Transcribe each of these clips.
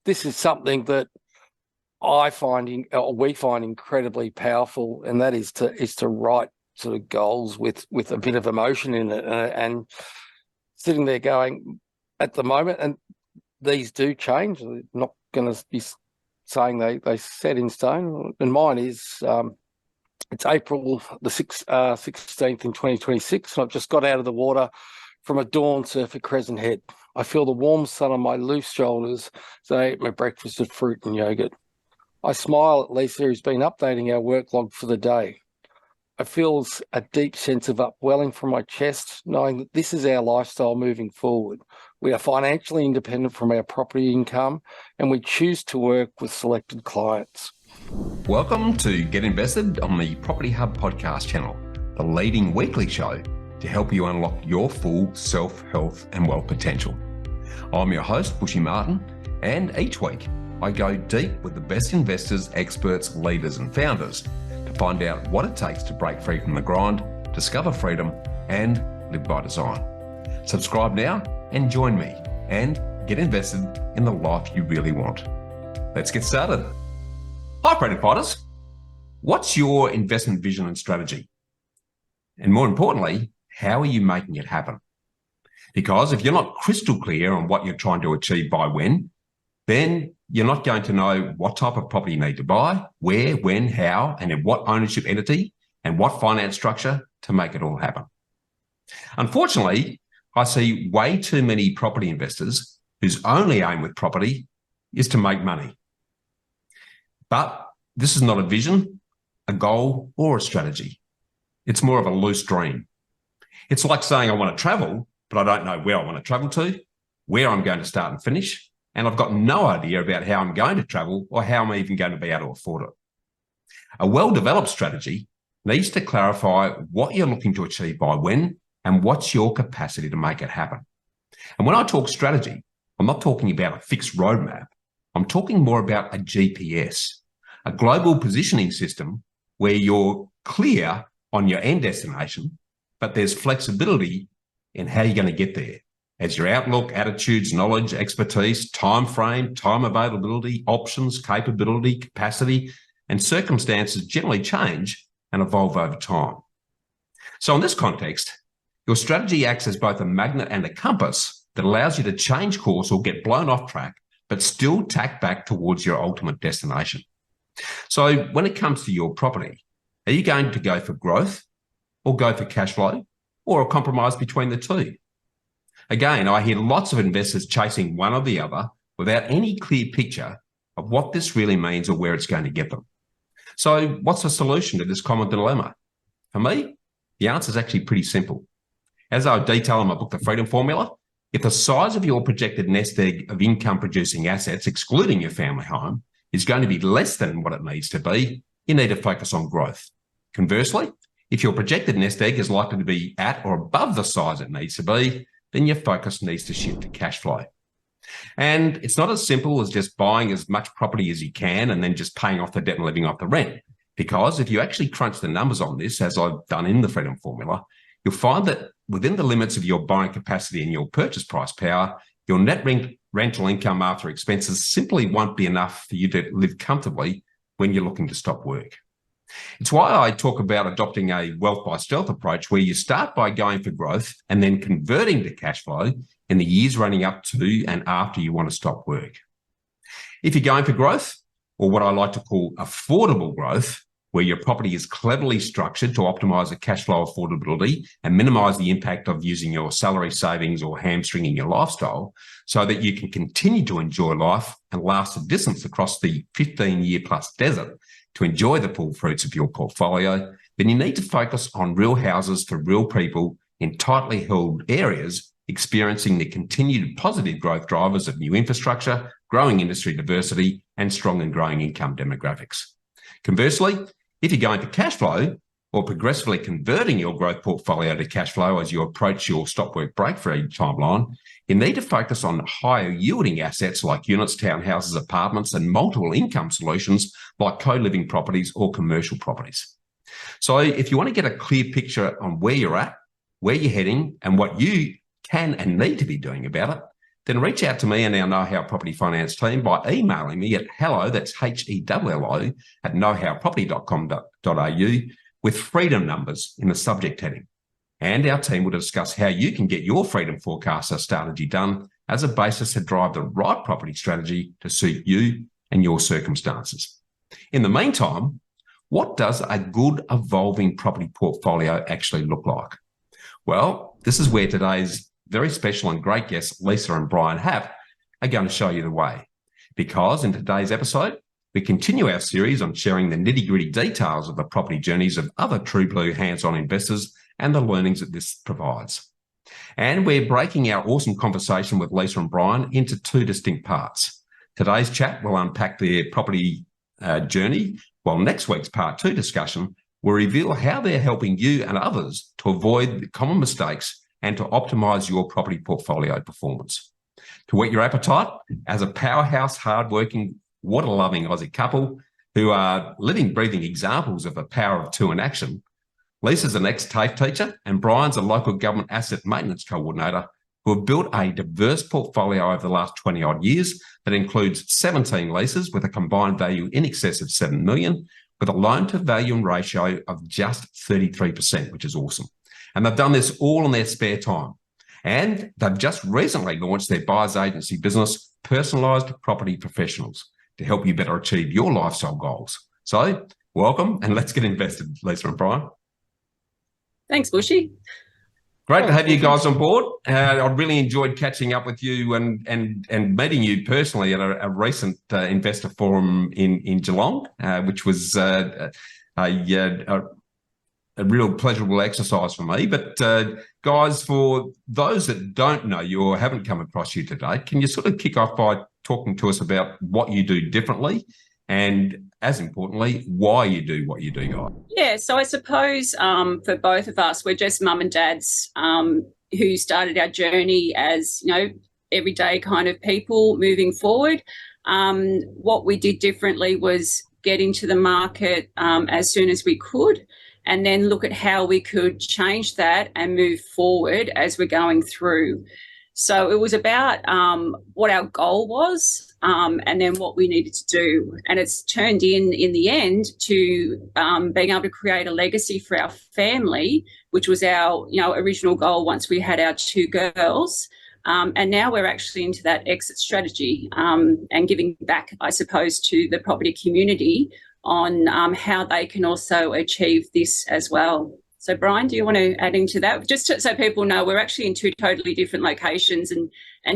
this is something that we find incredibly powerful, and that is to write sort of goals with a bit of emotion in it, and sitting there going, at the moment, and these do change. They're not going to be saying they set in stone. And mine is it's April the 16th in 2026, and I've just got out of the water from a dawn surf at Crescent Head. I feel the warm sun on my loose shoulders as I eat my breakfast of fruit and yogurt. I smile at Lisa, who's been updating our work log for the day. I feel a deep sense of upwelling from my chest, knowing that this is our lifestyle moving forward. We are financially independent from our property income, and we choose to work with selected clients. Welcome to Get Invested on the Property Hub podcast channel, the leading weekly show to help you unlock your full self-health and wealth potential. I'm your host, Bushy Martin, and each week I go deep with the best investors, experts, leaders and founders to find out what it takes to break free from the grind, discover freedom and live by design. Subscribe now and join me and get invested in the life you really want. Let's get started. Hi, freedom fighters. What's your investment vision and strategy? And more importantly, how are you making it happen? Because if you're not crystal clear on what you're trying to achieve by when, then you're not going to know what type of property you need to buy, where, when, how, and in what ownership entity and what finance structure to make it all happen. Unfortunately, I see way too many property investors whose only aim with property is to make money. But this is not a vision, a goal, or a strategy. It's more of a loose dream. It's like saying I want to travel, but I don't know where I want to travel to, where I'm going to start and finish, and I've got no idea about how I'm going to travel or how I'm even going to be able to afford it. A well-developed strategy needs to clarify what you're looking to achieve by when and what's your capacity to make it happen. And when I talk strategy, I'm not talking about a fixed roadmap. I'm talking more about a GPS, a global positioning system where you're clear on your end destination, but there's flexibility in how you're going to get there as your outlook, attitudes, knowledge, expertise, time frame, time availability, options, capability, capacity, and circumstances generally change and evolve over time. So in this context, your strategy acts as both a magnet and a compass that allows you to change course or get blown off track, but still tack back towards your ultimate destination. So when it comes to your property, are you going to go for growth or go for cash flow or a compromise between the two? Again, I hear lots of investors chasing one or the other without any clear picture of what this really means or where it's going to get them. So what's the solution to this common dilemma? For me, the answer is actually pretty simple. As I detail in my book, The Freedom Formula, if the size of your projected nest egg of income-producing assets, excluding your family home, is going to be less than what it needs to be, you need to focus on growth. Conversely, if your projected nest egg is likely to be at or above the size it needs to be, then your focus needs to shift to cash flow. And it's not as simple as just buying as much property as you can and then just paying off the debt and living off the rent. Because if you actually crunch the numbers on this, as I've done in the Freedom Formula, you'll find that within the limits of your buying capacity and your purchase price power, your net rental income after expenses simply won't be enough for you to live comfortably when you're looking to stop work. It's why I talk about adopting a wealth by stealth approach where you start by going for growth and then converting to cash flow in the years running up to and after you want to stop work. If you're going for growth, or what I like to call affordable growth, where your property is cleverly structured to optimize the cash flow affordability and minimize the impact of using your salary savings or hamstringing your lifestyle so that you can continue to enjoy life and last a distance across the 15-year plus desert to enjoy the full fruits of your portfolio, then you need to focus on real houses for real people in tightly held areas experiencing the continued positive growth drivers of new infrastructure, growing industry diversity, and strong and growing income demographics. Conversely, if you're going to cash flow or progressively converting your growth portfolio to cash flow as you approach your stop work break free timeline, you need to focus on higher yielding assets like units, townhouses, apartments, and multiple income solutions like co-living properties or commercial properties. So if you want to get a clear picture on where you're at, where you're heading, and what you can and need to be doing about it, then reach out to me and our Know How Property Finance team by emailing me at hello, that's HELLO, at knowhowproperty.com.au with freedom numbers in the subject heading. And our team will discuss how you can get your Freedom Forecaster strategy done as a basis to drive the right property strategy to suit you and your circumstances. In the meantime, what does a good evolving property portfolio actually look like? Well, this is where today's very special and great guests, Lisa and Brian Happ, are going to show you the way. Because in today's episode, we continue our series on sharing the nitty-gritty details of the property journeys of other true blue hands-on investors and the learnings that this provides. And we're breaking our awesome conversation with Lisa and Brian into two distinct parts. Today's chat will unpack their property journey, while next week's part 2 discussion will reveal how they're helping you and others to avoid the common mistakes and to optimise your property portfolio performance. To whet your appetite, as a powerhouse, hardworking, water-loving Aussie couple who are living, breathing examples of the power of two in action, Lisa's an ex-TAFE teacher and Brian's a local government asset maintenance coordinator who have built a diverse portfolio over the last 20-odd years that includes 17 leases with a combined value in excess of $7 million, with a loan-to-value ratio of just 33%, which is awesome. And they've done this all in their spare time. And they've just recently launched their buyer's agency business, Personalised Property Professionals, to help you better achieve your lifestyle goals. So welcome, and let's get invested, Lisa and Brian. Thanks, Bushy. Great to have you guys on board. I really enjoyed catching up with you and meeting you personally at a recent investor forum in Geelong, which was a real pleasurable exercise for me. But guys, for those that don't know you or haven't come across you today, can you sort of kick off by talking to us about what you do differently and, as importantly, why you do what you do, guys? Yeah, so I suppose for both of us, we're just mum and dads who started our journey as, everyday kind of people moving forward. What we did differently was get into the market as soon as we could, and then look at how we could change that and move forward as we're going through. So it was about what our goal was and then what we needed to do. And it's turned in the end to being able to create a legacy for our family, which was our original goal once we had our 2 girls. And now we're actually into that exit strategy and giving back, I suppose, to the property community on how they can also achieve this as well. So, Brian, do you want to add into that? Just so people know, we're actually in 2 totally different locations and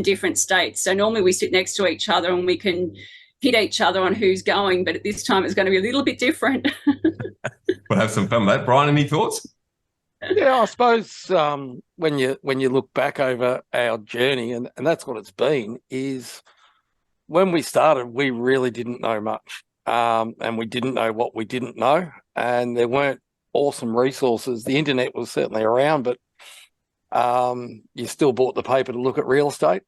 different states. So normally we sit next to each other and we can hit each other on who's going, but at this time it's going to be a little bit different. We'll have some fun with that. Brian, any thoughts? Yeah, I suppose when you look back over our journey, and that's what it's been, is when we started, we really didn't know much, and we didn't know what we didn't know, and there weren't awesome resources. The internet was certainly around, but you still bought the paper to look at real estate,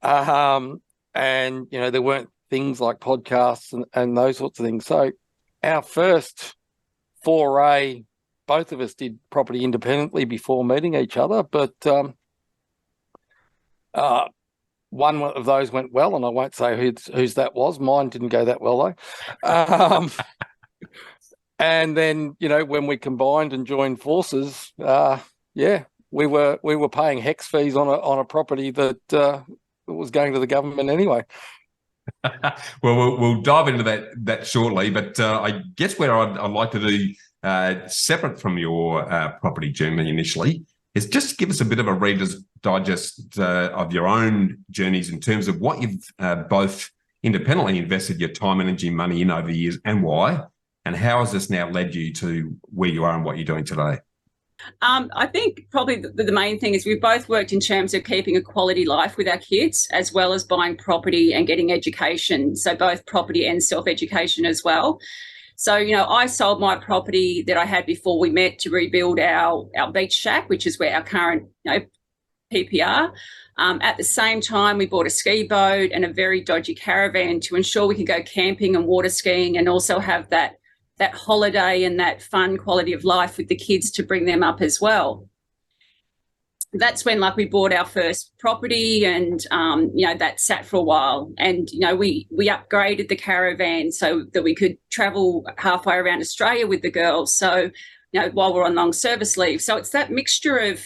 and there weren't things like podcasts and those sorts of things. So our first foray, both of us did property independently before meeting each other, but one of those went well, and I won't say whose that was. Mine didn't go that well though. And then, when we combined and joined forces, we were paying HEX fees on a property that was going to the government anyway. Well, we'll dive into that shortly, but I guess where I'd like to do separate from your property journey initially is just give us a bit of a Reader's Digest of your own journeys in terms of what you've both independently invested your time, energy, money in over the years, and why. And how has this now led you to where you are and what you're doing today? I think probably the main thing is we've both worked in terms of keeping a quality life with our kids, as well as buying property and getting education. So both property and self-education as well. So, I sold my property that I had before we met to rebuild our beach shack, which is where our current PPR. At the same time, we bought a ski boat and a very dodgy caravan to ensure we could go camping and water skiing and also have that holiday and that fun quality of life with the kids to bring them up as well. that's when like we bought our first property, and that sat for a while, and we upgraded the caravan so that we could travel halfway around Australia with the girls, so while we're on long service leave. So it's that mixture of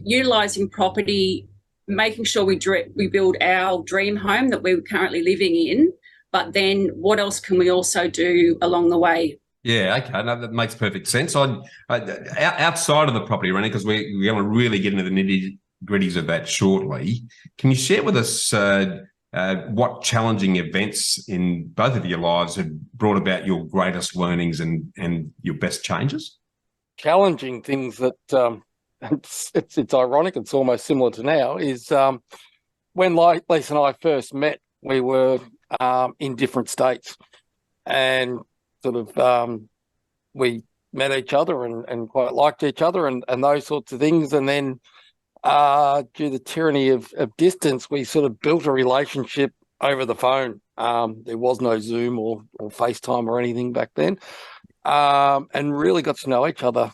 utilising property, making sure we build our dream home that we're currently living in, but then what else can we also do along the way? Yeah, okay, no, that makes perfect sense. Outside of the property running, because we're going to really get into the nitty-gritties of that shortly, can you share with us what challenging events in both of your lives have brought about your greatest learnings and your best changes? Challenging things that it's ironic, it's almost similar to now, is when Lisa and I first met, we were in different states, and sort of we met each other and quite liked each other and those sorts of things. And then due to the tyranny of distance, we sort of built a relationship over the phone. There was no Zoom or FaceTime or anything back then, and really got to know each other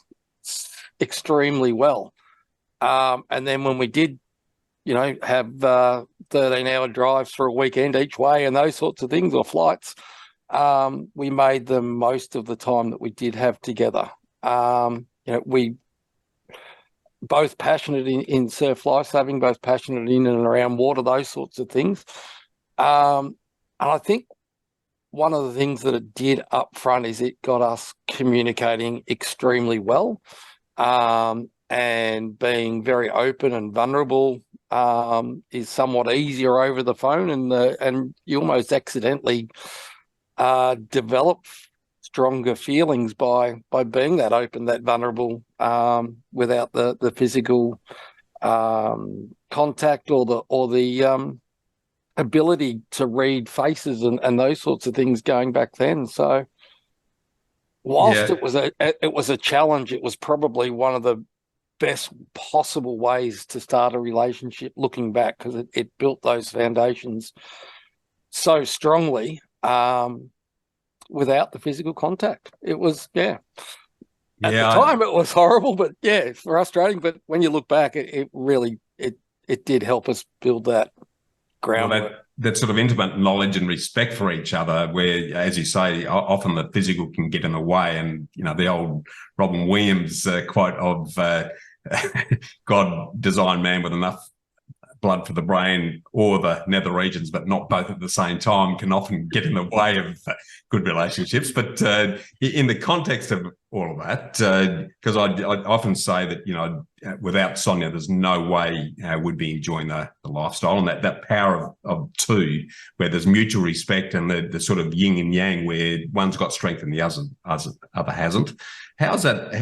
extremely well. And then when we did, have 13-hour drives for a weekend each way and those sorts of things, or flights, we made the most of the time that we did have together. We both passionate in surf lifesaving, both passionate in and around water, those sorts of things. And I think one of the things that it did up front is it got us communicating extremely well, and being very open and vulnerable is somewhat easier over the phone, and you almost accidentally develop stronger feelings by being that open, that vulnerable, without the physical contact or the ability to read faces and those sorts of things going back then. So whilst it was a challenge, it was probably one of the best possible ways to start a relationship looking back, because it built those foundations so strongly. Without the physical contact, it was at the time it was horrible, but it's frustrating. But when you look back, it really did help us build that groundwork. Well, that sort of intimate knowledge and respect for each other, where, as you say, often the physical can get in the way, and the old Robin Williams quote of God designed man with enough blood for the brain or the nether regions, but not both at the same time, can often get in the way of good relationships. But in the context of all of that, because I often say that, without Sonia, there's no way we'd be enjoying the lifestyle, and that power of two, where there's mutual respect and the sort of yin and yang, where one's got strength and the other hasn't. How's that?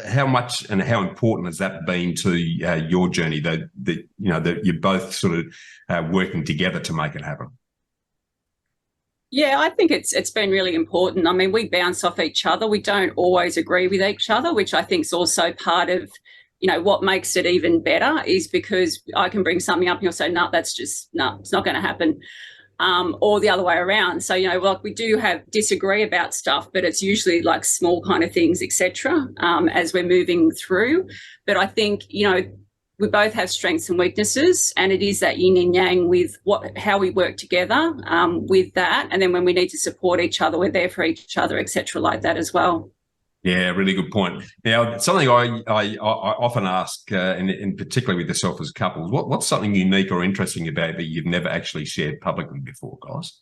How much and how important has that been to your journey? That you're both sort of working together to make it happen. Yeah, I think it's been really important. I mean, we bounce off each other. We don't always agree with each other, which I think is also part of, what makes it even better, is because I can bring something up and you'll say, no, it's not going to happen. Or the other way around. So, like we do disagree about stuff, but it's usually like small kind of things, etc. As we're moving through. But I think, we both have strengths and weaknesses, and it is that yin and yang with how we work together with that. And then when we need to support each other, we're there for each other, etc., like that as well. Yeah, really good point. Now, something I often ask, and particularly with yourself as couples, what's something unique or interesting about that you've never actually shared publicly before, guys?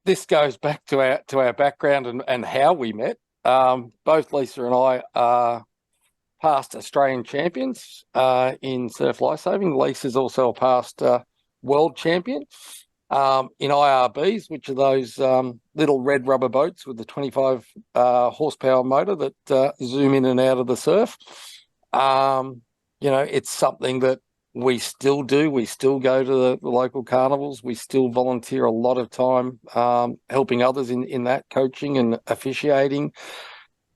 This goes back to our background and how we met. Both Lisa and I are past Australian champions in surf lifesaving. Lisa's also a past world champion in IRBs, which are those little red rubber boats with the 25 horsepower motor that zoom in and out of the surf. It's something that we still do. We still go to the local carnivals. We still volunteer a lot of time helping others in that, coaching and officiating.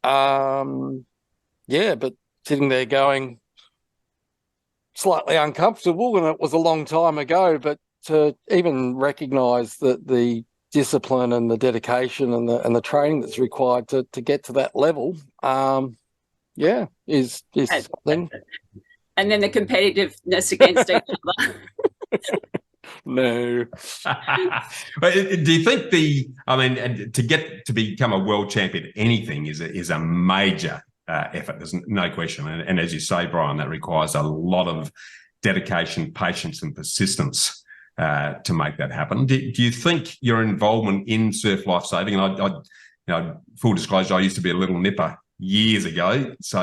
But sitting there going slightly uncomfortable, and it was a long time ago, but to even recognise the discipline and the dedication and the training that's required to get to that level, is something. And then the competitiveness against each other. No. But do you think to become a world champion at anything is a major effort? There's no question. And as you say, Brian, that requires a lot of dedication, patience, and persistence to make that happen. Do you think your involvement in surf lifesaving, and I full disclosure, I used to be a little nipper years ago, so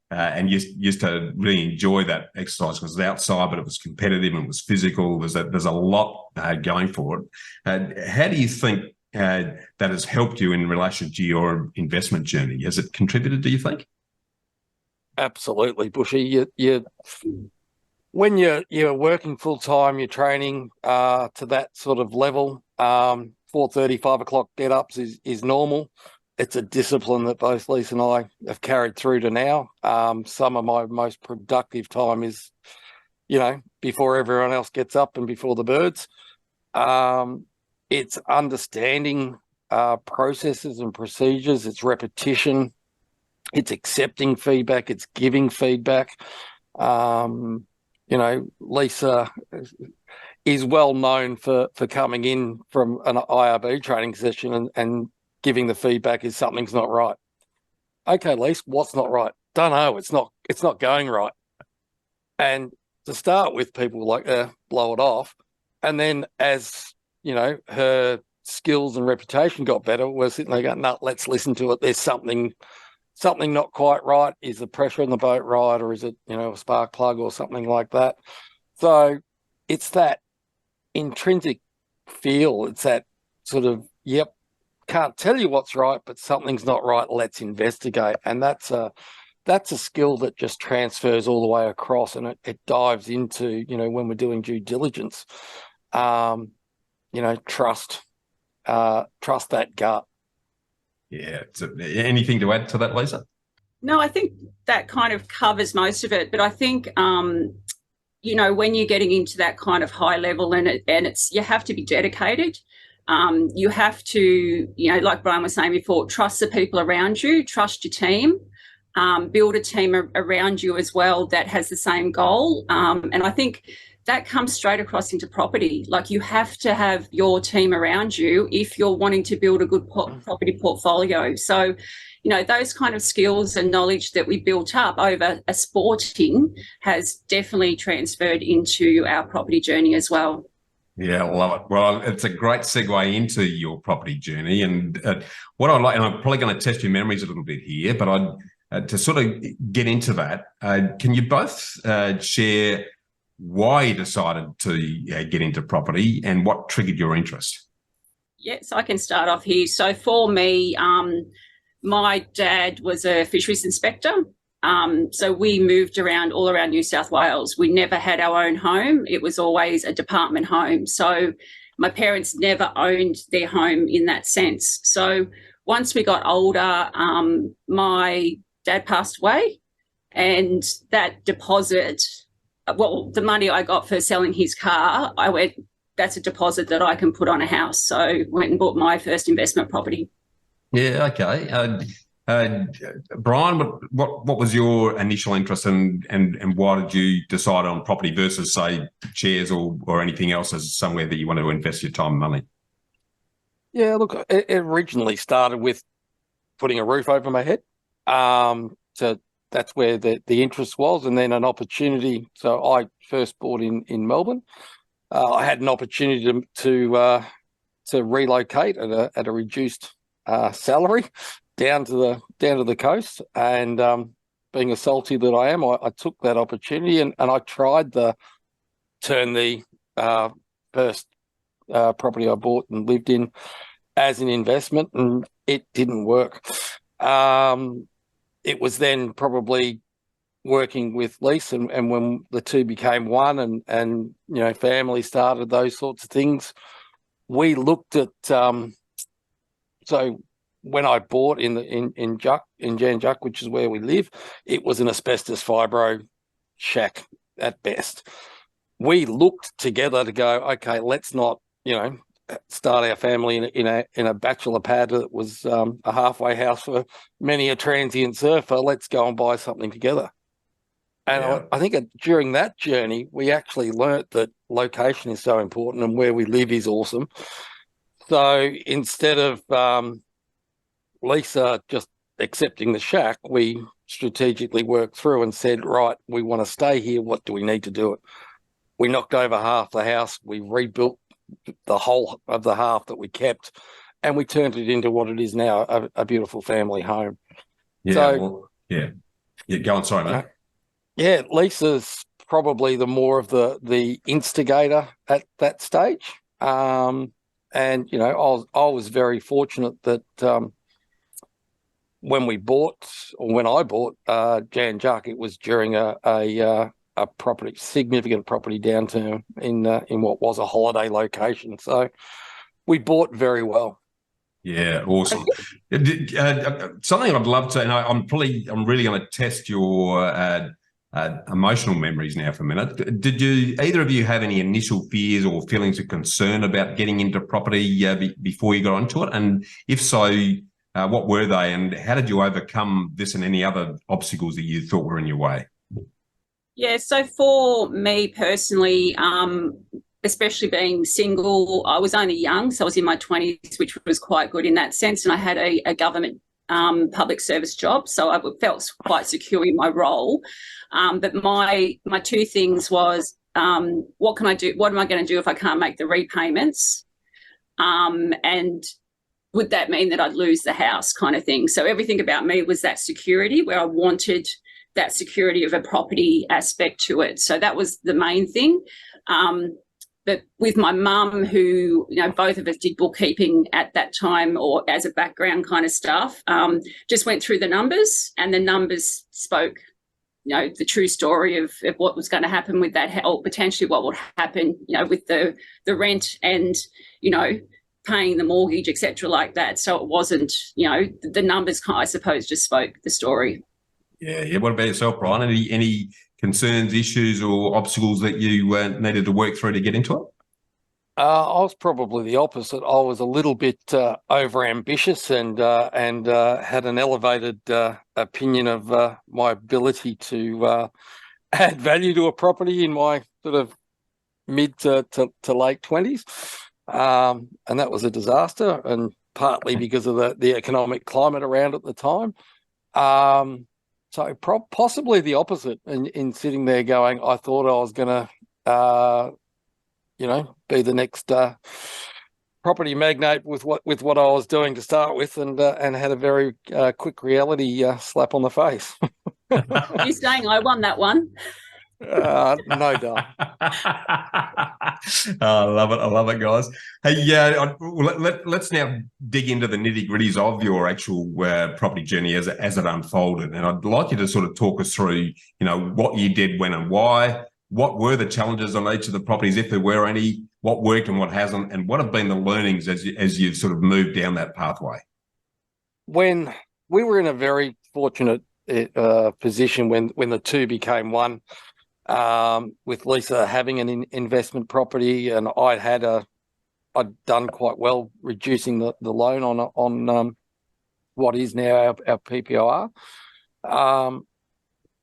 and used to really enjoy that exercise because it was outside, but it was competitive and it was physical. There's a lot going for it. How do you think that has helped you in relation to your investment journey? Has it contributed, do you think? Absolutely, Bushy. When you're working full time, you're training to that sort of level. 4:30, 5 o'clock get ups is normal. It's a discipline that both Lisa and I have carried through to now. Some of my most productive time is, before everyone else gets up and before the birds. It's understanding processes and procedures. It's repetition. It's accepting feedback. It's giving feedback. Lisa is well known for coming in from an IRB training session and giving the feedback is something's not right. Okay, Lisa, what's not right? Don't know. It's not going right. And to start with, people like blow it off, and then as her skills and reputation got better, we're sitting there going, "No, let's listen to it. There's something not quite right. Is the pressure in the boat right, or is it a spark plug or something like that?" So it's that intrinsic feel. It's that sort of, yep, can't tell you what's right, but something's not right. Let's investigate. And that's a skill that just transfers all the way across, and it dives into, when we're doing due diligence, trust that gut. Yeah. Anything to add to that, Lisa? No, I think that kind of covers most of it. But I think, when you're getting into that kind of high level and you have to be dedicated. You have to, like Brian was saying before, trust the people around you, trust your team, build a team around you as well that has the same goal. And I think that comes straight across into property. Like, you have to have your team around you if you're wanting to build a good property portfolio. So, those kind of skills and knowledge that we built up over a sporting has definitely transferred into our property journey as well. Yeah, I love it. Well, it's a great segue into your property journey. And what I like, and I'm probably going to test your memories a little bit here, but to sort of get into that, can you both share why you decided to get into property and what triggered your interest? Yes, I can start off here. So for me, my dad was a fisheries inspector. So we moved around all around New South Wales. We never had our own home. It was always a department home. So my parents never owned their home in that sense. So once we got older, my dad passed away, and that deposit, the money I got for selling his car, I went, that's a deposit that I can put on a house. So went and bought my first investment property. Yeah, okay. Brian, what was your initial interest and why did you decide on property versus, say, shares or anything else as somewhere that you want to invest your time and money? Yeah, look, it originally started with putting a roof over my head. So that's where the interest was, and then an opportunity. So I first bought in Melbourne. I had an opportunity to relocate at a reduced salary down to the coast, and being a salty that I am, I took that opportunity and I tried to turn the first property I bought and lived in as an investment, and it didn't work. It was then probably working with Lisa, and when the two became one, and family started, those sorts of things, we looked at so when I bought in Jan Juc, which is where we live, it was an asbestos fibro shack at best. We looked together to go, okay, let's not start our family in a bachelor pad that was a halfway house for many a transient surfer. Let's go and buy something together. And Yeah. I think during that journey, we actually learnt that location is so important and where we live is awesome. So instead of Lisa just accepting the shack, we strategically worked through and said, right, we want to stay here. What do we need to do it? We knocked over half the house. We rebuilt the whole of the half that we kept, and we turned it into what it is now, a beautiful family home. Yeah. So, Well, yeah. Yeah. Go on. Sorry, mate. Yeah, Lisa's probably the more of the instigator at that stage. And I was very fortunate that when I bought Jan Juck, it was during a significant property downturn in what was a holiday location. So we bought very well. Yeah, awesome. Something I'd love to, and I'm really going to test your emotional memories now for a minute. Did either of you have any initial fears or feelings of concern about getting into property before you got onto it? And if so, what were they, and how did you overcome this and any other obstacles that you thought were in your way? Yeah, so for me personally, especially being single, I was only young, so I was in my 20s, which was quite good in that sense. And I had a government public service job, so I felt quite secure in my role. But my two things was, what can I do? What am I going to do if I can't make the repayments? And would that mean that I'd lose the house, kind of thing? So everything about me was that security, where I wanted that security of a property aspect to it. So that was the main thing. But with my mum, who, both of us did bookkeeping at that time or as a background kind of stuff, just went through the numbers, and the numbers spoke, the true story of what was going to happen with that, or potentially what would happen, with the rent and, paying the mortgage, etc., like that. So it wasn't, the numbers, I suppose, just spoke the story. Yeah. What about yourself, Brian? Any concerns, issues, or obstacles that you needed to work through to get into it? I was probably the opposite. I was a little bit over-ambitious and had an elevated opinion of my ability to add value to a property in my sort of mid to late 20s. And that was a disaster, and partly because of the economic climate around at the time. So possibly the opposite in sitting there going, I thought I was going to, be the next property magnate with what I was doing to start with, and had a very quick reality slap on the face. You're saying I won that one? No doubt. I love it, guys. Hey, yeah, let's now dig into the nitty-gritties of your actual property journey as it unfolded, and I'd like you to sort of talk us through, what you did, when, and why. What were the challenges on each of the properties, if there were any? What worked and what hasn't, and what have been the learnings as you've sort of moved down that pathway? When we were in a very fortunate position when the two became one. With Lisa having an investment property, and I'd done quite well reducing the loan on what is now our PPOR. And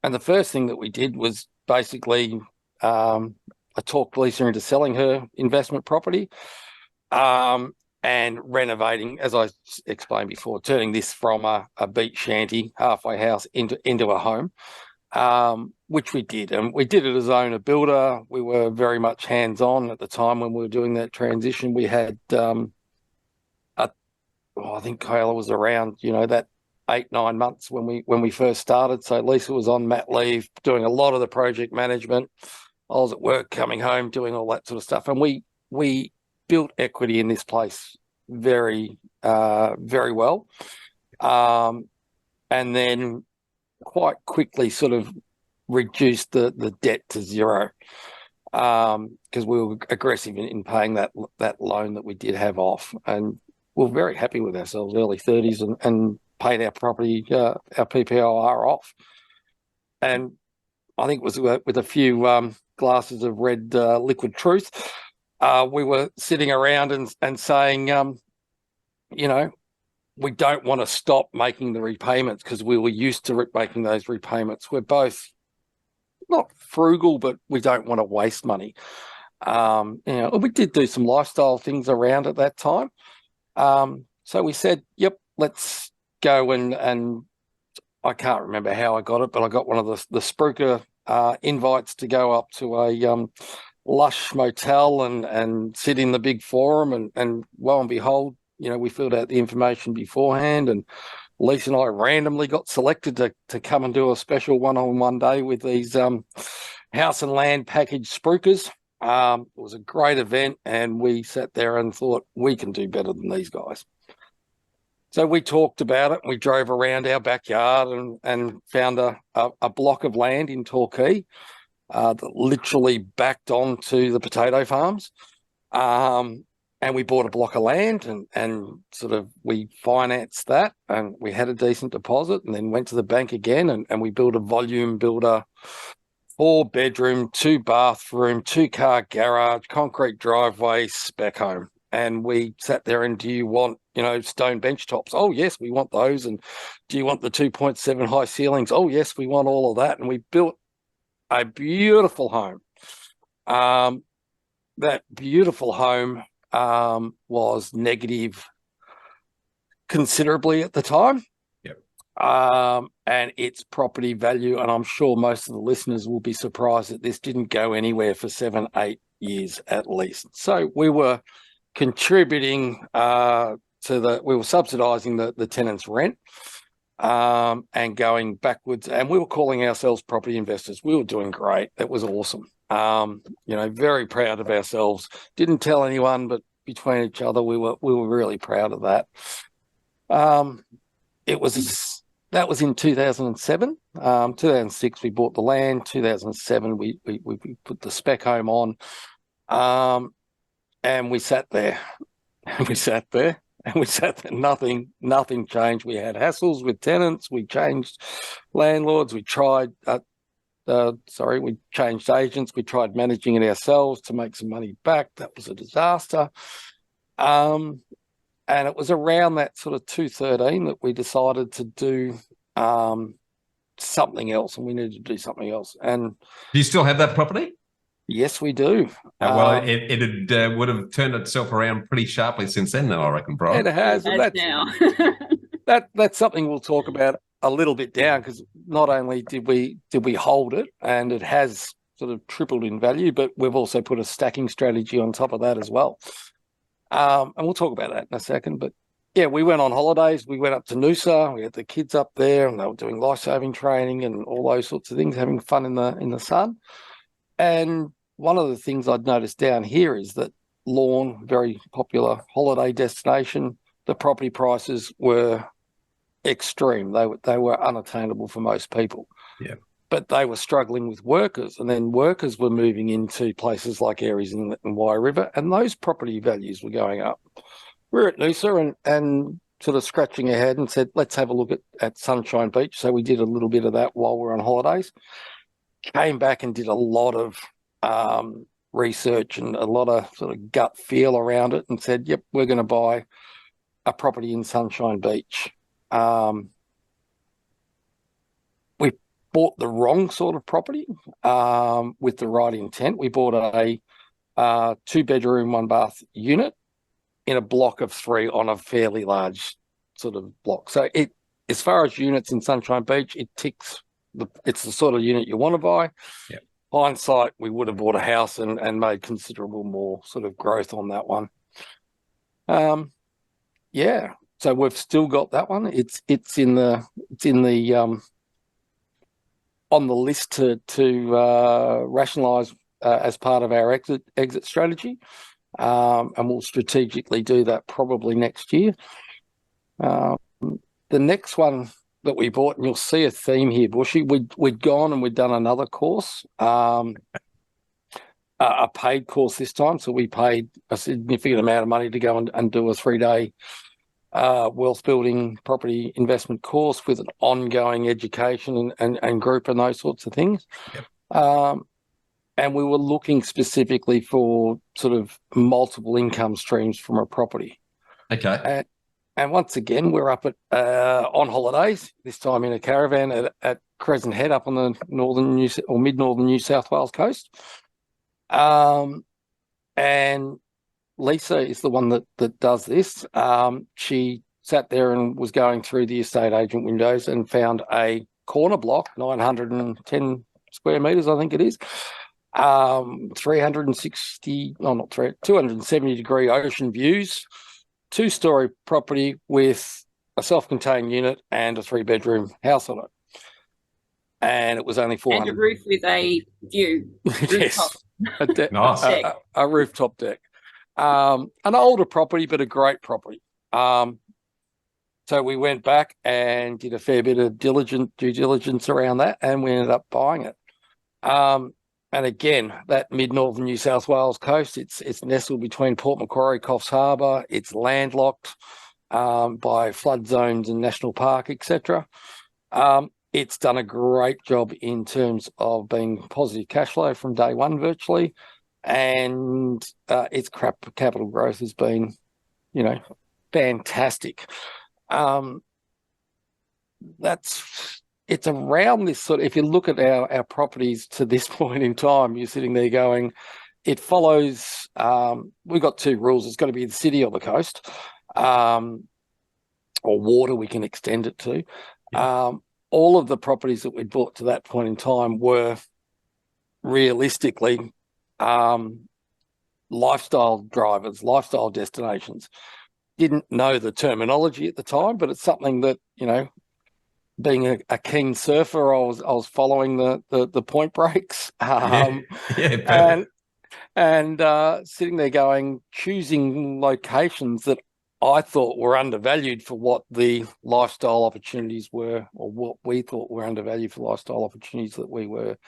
the first thing that we did was basically I talked Lisa into selling her investment property and renovating, as I explained before, turning this from a beach shanty halfway house into a home. Which we did, and we did it as owner builder. We were very much hands-on at the time when we were doing that transition. We had, I think Kayla was around, that 8-9 months when we first started. So Lisa was on mat leave, doing a lot of the project management. I was at work, coming home, doing all that sort of stuff, and we built equity in this place very, very well, and then quite quickly sort of reduced the debt to zero, because we were aggressive in paying that loan that we did have off, and we we're very happy with ourselves, early 30s, and paid our property, our PPOR off. And I think it was with a few glasses of red liquid truth, we were sitting around and saying, you know, we don't want to stop making the repayments because we were used to making those repayments. We're both not frugal, but we don't want to waste money. We did do some lifestyle things around at that time. So we said, yep, let's go and I can't remember how I got it, but I got one of the Spruker invites to go up to a lush motel and sit in the big forum, and lo and behold, we filled out the information beforehand, and Lisa and I randomly got selected to come and do a special one-on-one day with these house and land package Sprukers. It was a great event, and we sat there and thought, we can do better than these guys. So we talked about it. We drove around our backyard and found a block of land in Torquay that literally backed onto the potato farms. And we bought a block of land and sort of we financed that, and we had a decent deposit, and then went to the bank again and we built a volume builder, 4-bedroom, 2-bathroom, 2-car garage, concrete driveway, spec home. And we sat there and, do you want, stone bench tops? Oh, yes, we want those. And do you want the 2.7 high ceilings? Oh, yes, we want all of that. And we built a beautiful home. That beautiful home was negative considerably at the time. Yep. And its property value, and I'm sure most of the listeners will be surprised that this didn't go anywhere for 7-8 years at least. So we were contributing we were subsidising the tenants' rent and going backwards, and we were calling ourselves property investors. We were doing great. It was awesome. Very proud of ourselves. Didn't tell anyone, but between each other, we were really proud of that. That was in 2007. 2006, we bought the land. 2007, we put the spec home on, and we sat there, and we sat there. Nothing changed. We had hassles with tenants. We changed landlords. We changed agents. We tried managing it ourselves to make some money back. That was a disaster. And it was around that sort of 2013 that we decided to do something else, and we needed to do something else. And do you still have that property? Yes, we do. It would have turned itself around pretty sharply since then, I reckon, Brian. It has. Now. That's something we'll talk about a little bit down, because not only did we hold it, and it has sort of tripled in value, but we've also put a stacking strategy on top of that as well. And we'll talk about that in a second. But yeah, we went on holidays. We went up to Noosa. We had the kids up there, and they were doing life-saving training and all those sorts of things, having fun in the sun. And one of the things I'd noticed down here is that Lorne, very popular holiday destination, the property prices were extreme. They were unattainable for most people. Yeah. But they were struggling with workers, and then workers were moving into places like Aireys and Wye River, and those property values were going up. We're at Noosa and sort of scratching our head and said, let's have a look at Sunshine Beach. So we did a little bit of that while we're on holidays. Came back and did a lot of research and a lot of sort of gut feel around it, and said, yep, we're going to buy a property in Sunshine Beach. We bought the wrong sort of property with the right intent. We bought a 2-bedroom, 1-bath unit in a block of 3 on a fairly large sort of block. So as far as units in Sunshine Beach, it ticks. It's the sort of unit you want to buy. Yep. Hindsight, we would have bought a house and made considerable more sort of growth on that one. Yeah. So we've still got that one. It's in the on the list to rationalise as part of our exit strategy, and we'll strategically do that probably next year. The next one that we bought, and you'll see a theme here, Bushy. We'd gone and we'd done another course, a paid course this time. So we paid a significant amount of money to go and do a 3-day wealth building property investment course with an ongoing education and group and those sorts of things. Yep. and we were looking specifically for sort of multiple income streams from a property. Okay. And once again, we're up at on holidays, this time in a caravan at Crescent Head up on the northern mid-northern New South Wales coast. And Lisa is the one that does this. She sat there and was going through the estate agent windows and found a corner block, 910 square metres, I think it is. 270-degree ocean views, 2-story property with a self-contained unit and a 3-bedroom house on it. And it was only 400. And a roof with a view. Yes, Nice. a rooftop deck. An older property, but a great property. So we went back and did a fair bit of due diligence around that, and we ended up buying it. And again, that mid-northern New South Wales coast, it's nestled between Port Macquarie, Coffs Harbour. It's landlocked by flood zones and national park, etc. It's done a great job in terms of being positive cash flow from day one virtually, and its capital growth has been, fantastic. It's around this sort of, if you look at our properties to this point in time, you're sitting there going, it follows, we've got 2 rules. It's got to be the city or the coast, or water we can extend it to. All of the properties that we bought to that point in time were realistically lifestyle drivers, lifestyle destinations. Didn't know the terminology at the time, but it's something that, being a keen surfer, I was following the point breaks. Perfect. And sitting there choosing locations that I thought were undervalued for what the lifestyle opportunities were, or what we thought were undervalued for lifestyle opportunities that we were.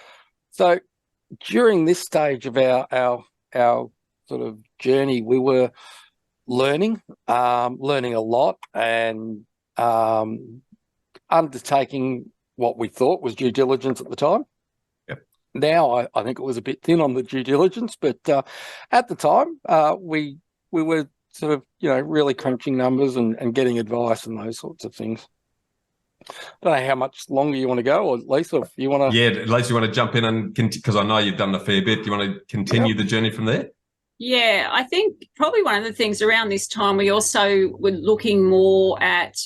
So during this stage of our sort of journey, we were learning a lot, and undertaking what we thought was due diligence at the time. Yep. Now I think it was a bit thin on the due diligence, but at the time we were sort of, really crunching numbers and getting advice and those sorts of things. I don't know how much longer you want to go, or Lisa, if you want to... Yeah, Lisa, you want to jump in and because I know you've done a fair bit. Do you want to continue the journey from there? Yeah, I think probably one of the things around this time, we also were looking more at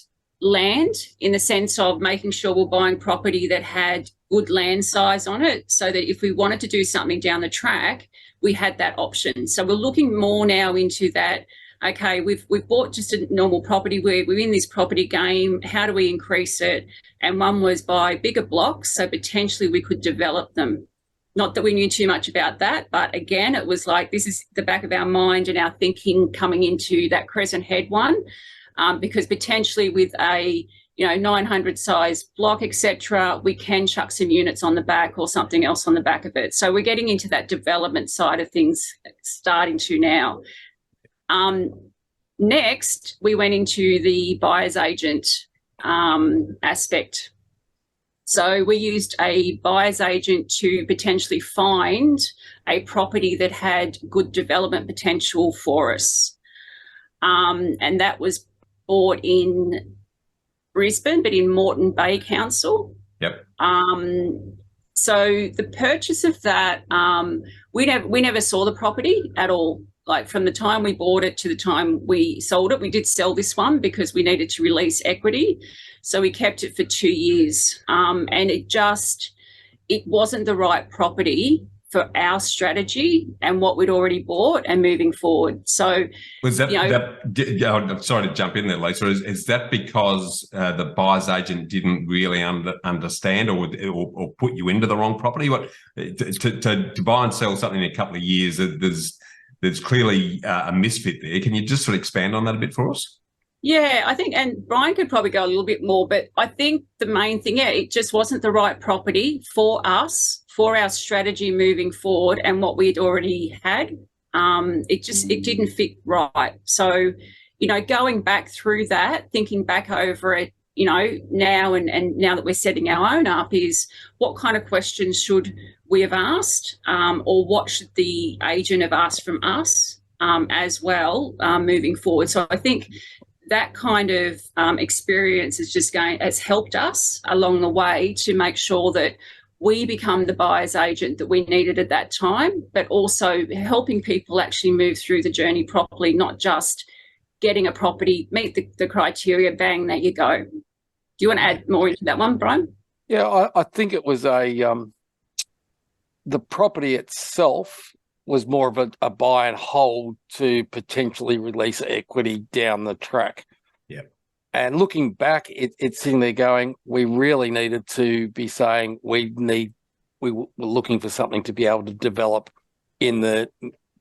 land, in the sense of making sure we're buying property that had good land size on it, so that if we wanted to do something down the track, we had that option. So we're looking more now into that. Okay, we've bought just a normal property. We're in this property game. How do we increase it? And one was buy bigger blocks, so potentially we could develop them. Not that we knew too much about that, but again, it was like, this is the back of our mind and our thinking coming into that Crescent Head one, because potentially with a 900 size block, etc., we can chuck some units on the back or something else on the back of it. So we're getting into that development side of things, starting to now. Next, we went into the buyer's agent aspect. So we used a buyer's agent to potentially find a property that had good development potential for us. And that was bought in Brisbane, but in Moreton Bay Council. Yep. So the purchase of that, we never saw the property at all. Like from the time we bought it to the time we sold it. We did sell this one because we needed to release equity. So we kept it for 2 years. And it wasn't the right property for our strategy and what we'd already bought and moving forward. So was that, I'm sorry to jump in there, Lisa. Is that because the buyer's agent didn't really understand or put you into the wrong property? What to buy and sell something in a couple of years, there's clearly a misfit there. Can you just sort of expand on that a bit for us? Yeah, I think, and Brian could probably go a little bit more, but I think the main thing, it just wasn't the right property for us, for our strategy moving forward and what we'd already had. It didn't fit right. So, going back through that, thinking back over it, you know, now and now that we're setting our own up is what kind of questions should we have asked, or what should the agent have asked from us as well, moving forward. So I think that kind of experience has helped us along the way to make sure that we become the buyer's agent that we needed at that time, but also helping people actually move through the journey properly, not just getting a property, meet the criteria, bang, there you go. Do you want to add more into that one, Brian? Yeah, I think it was the property itself was more of a buy and hold to potentially release equity down the track. Yeah. And looking back, it's sitting there going, we really needed to be saying we were looking for something to be able to develop in the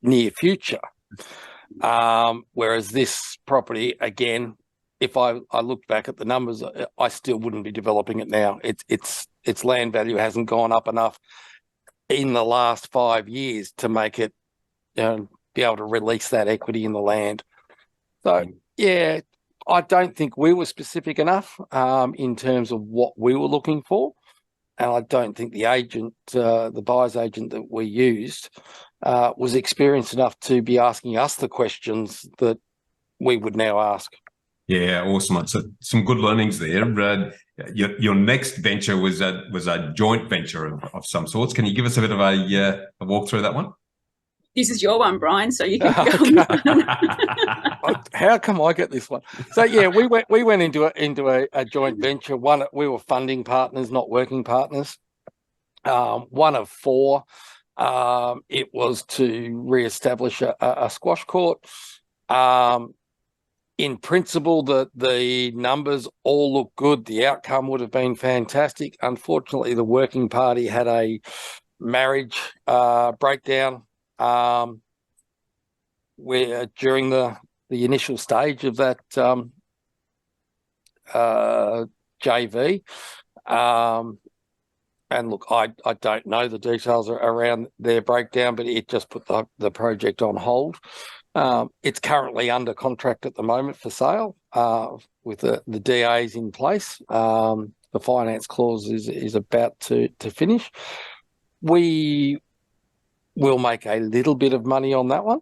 near future. Whereas this property, again, if I look back at the numbers, I still wouldn't be developing it now. Its land value hasn't gone up enough in the last 5 years to make it, be able to release that equity in the land. So, yeah, I don't think we were specific enough in terms of what we were looking for. And I don't think the agent, the buyer's agent that we used, was experienced enough to be asking us the questions that we would now ask. Yeah, awesome. So some good learnings there. Your next venture was a joint venture of some sorts. Can you give us a bit of a walk through that one? This is your one, Brian, so you can go. How come I get this one? So yeah, we went into a joint venture. We were funding partners, not working partners. One of four. It was to reestablish a squash court. In principle, the numbers all look good. The outcome would have been fantastic. Unfortunately, the working party had a marriage breakdown where during the initial stage of that JV. And look, I don't know the details around their breakdown, but it just put the project on hold. It's currently under contract at the moment for sale with the DAs in place. The finance clause is about to finish. We will make a little bit of money on that one,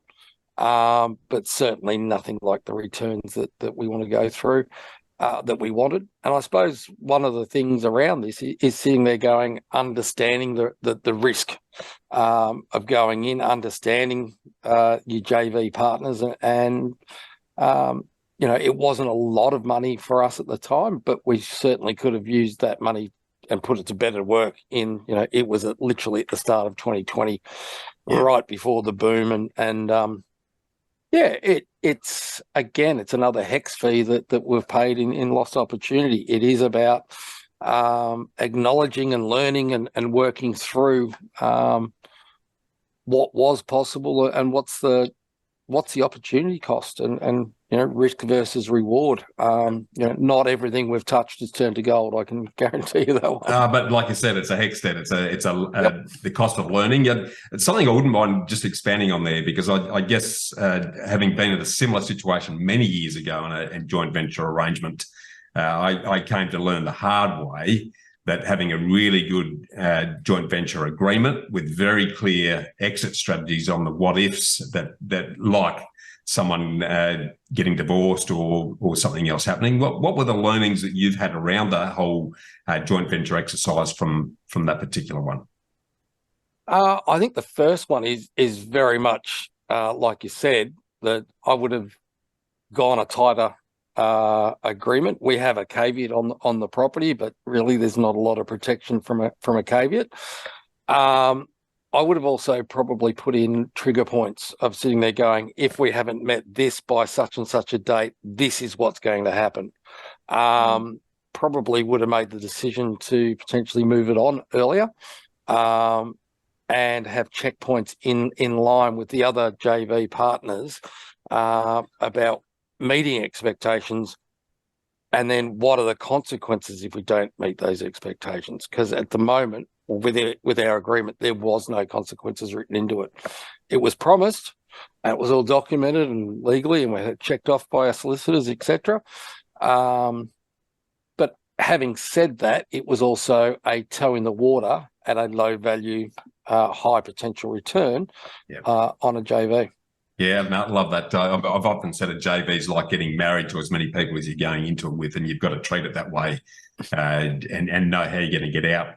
but certainly nothing like the returns that we want to go through, that we wanted. And I suppose one of the things around this is sitting there going, understanding the risk of going in, understanding your JV partners, and it wasn't a lot of money for us at the time, but we certainly could have used that money and put it to better work in, it was literally at the start of 2020, right before the boom. And it's another HEX fee that we've paid in lost opportunity. It is about acknowledging and learning and working through what was possible and what's the opportunity cost and risk versus reward. Not everything we've touched has turned to gold. I can guarantee you that one. But like you said, it's a HEX debt. It's the cost of learning. It's something I wouldn't mind just expanding on there, because I guess having been in a similar situation many years ago in a joint venture arrangement, I came to learn the hard way that having a really good joint venture agreement with very clear exit strategies on the what ifs that like someone getting divorced or something else happening. What were the learnings that you've had around the whole joint venture exercise from that particular one? I think the first one is very much like you said, that I would have gone a tighter agreement. We have a caveat on the property, but really there's not a lot of protection from a caveat. I would have also probably put in trigger points of sitting there going, if we haven't met this by such and such a date, this is what's going to happen. Probably would have made the decision to potentially move it on earlier, and have checkpoints in line with the other JV partners about meeting expectations, and then what are the consequences if we don't meet those expectations. Because at the moment, with our agreement, there was no consequences written into it. It was promised, and it was all documented and legally, and we had it checked off by our solicitors, etc. But having said that, it was also a toe in the water at a low value, high potential return on a JV. Yeah, Matt, love that. I've often said a JV is like getting married to as many people as you're going into it with, and you've got to treat it that way and know how you're going to get out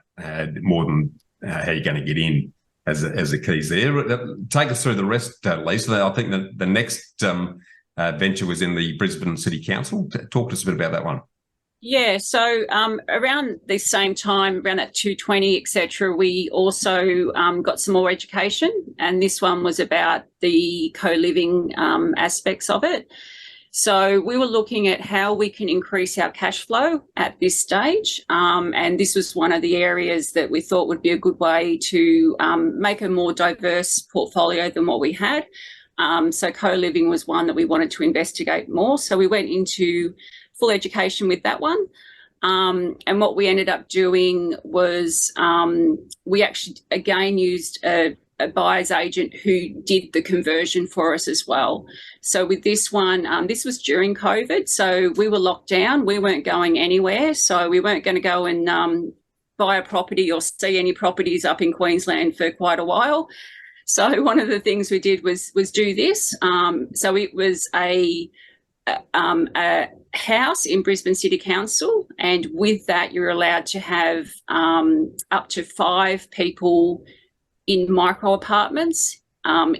more than how you're going to get in as the keys there. Take us through the rest, Lisa. I think the next venture was in the Brisbane City Council. Talk to us a bit about that one. Yeah, so around the same time, around that 220, etc., we also got some more education, and this one was about the co-living aspects of it. So we were looking at how we can increase our cash flow at this stage, and this was one of the areas that we thought would be a good way to make a more diverse portfolio than what we had. So co-living was one that we wanted to investigate more. So we went into full education with that one. And what we ended up doing was we actually, again, used a buyer's agent who did the conversion for us as well. So with this one, this was during COVID. So we were locked down. We weren't going anywhere. So we weren't going to go and buy a property or see any properties up in Queensland for quite a while. So one of the things we did was do this. So it was a house in Brisbane City Council, and with that you're allowed to have up to 5 people in micro apartments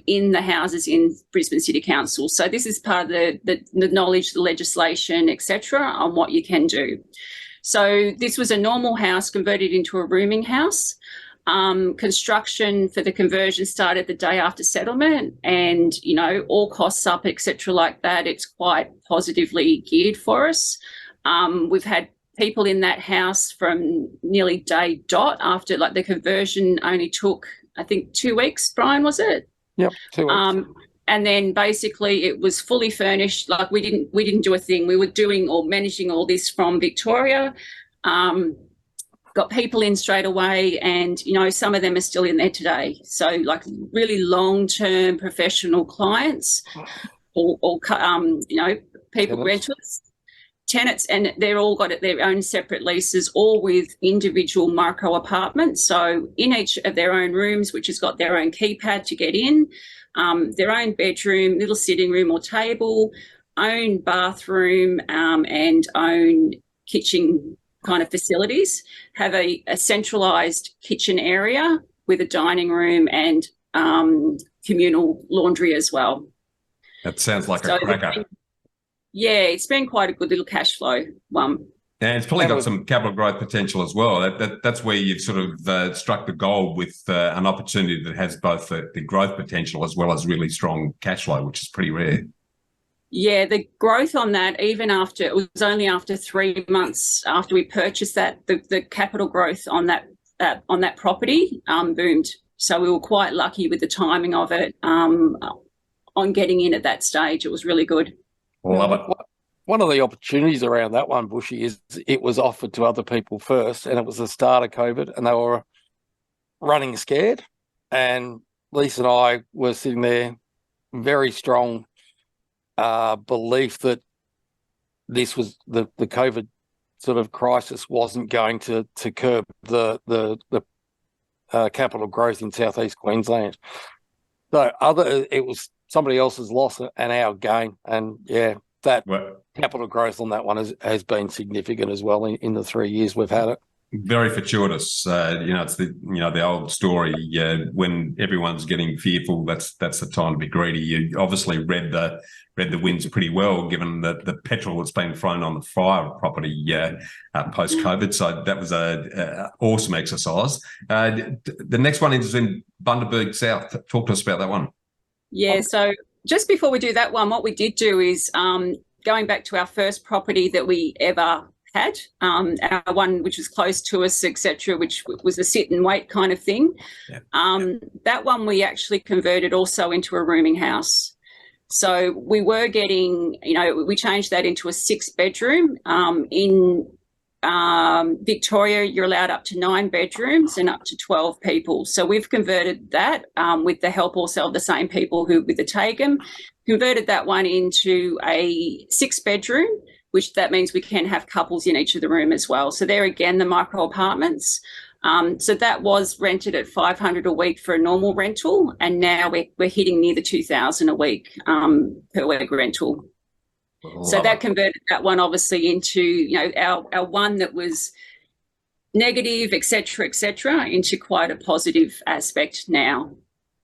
in the houses in Brisbane City Council. So this is part of the knowledge, the legislation, etc., on what you can do. So this was a normal house converted into a rooming house. Construction for the conversion started the day after settlement, and all costs up, etc., like that. It's quite positively geared for us. We've had people in that house from nearly day dot after, like, the conversion only took, I think, 2 weeks. Brian, was it? Yep, 2 weeks. And then basically it was fully furnished. Like, we didn't do a thing. We were doing or managing all this from Victoria. Got people in straight away, and some of them are still in there today. So, like, really long-term professional clients, or people, renters, tenants, and they're all got their own separate leases, all with individual micro apartments. So in each of their own rooms, which has got their own keypad to get in, their own bedroom, little sitting room or table, own bathroom, and own kitchen kind of facilities, have a centralised kitchen area with a dining room and communal laundry as well. That sounds like a cracker. It's been quite a good little cash flow one. And it's probably got some capital growth potential as well. That's where you've sort of struck the gold with an opportunity that has both the growth potential as well as really strong cash flow, which is pretty rare. Yeah, the growth on that, even after, it was only after 3 months after we purchased that, the capital growth on that property boomed. So we were quite lucky with the timing of it on getting in at that stage. It was really good. Love it. One of the opportunities around that one, Bushy, is it was offered to other people first, and it was the start of COVID, and they were running scared. And Lisa and I were sitting there, very strong belief that this was the COVID sort of crisis wasn't going to curb the capital growth in southeast Queensland. So it was somebody else's loss and our gain, and capital growth on that one has been significant as well in the 3 years we've had it. Very fortuitous. It's the old story. When everyone's getting fearful, that's the time to be greedy. You obviously read the winds pretty well, given the petrol that's been thrown on the fire of property post COVID. So that was a awesome exercise. The next one is in Bundaberg South. Talk to us about that one. Yeah. So just before we do that one, what we did do is going back to our first property that we ever had, our one which was close to us, etc., which was a sit and wait kind of thing. That one we actually converted also into a rooming house. So we were getting, we changed that into a 6-bedroom. In Victoria, you're allowed up to 9 bedrooms and up to 12 people. So we've converted that with the help also of the same people who with the Tagum, converted that one into a 6-bedroom which that means we can have couples in each of the room as well. So there again, the micro apartments. So that was rented at $500 a week for a normal rental, and now we're hitting near the $2,000 a week per week rental. So that converted that one obviously into, you know, our one that was negative, et cetera, into quite a positive aspect now.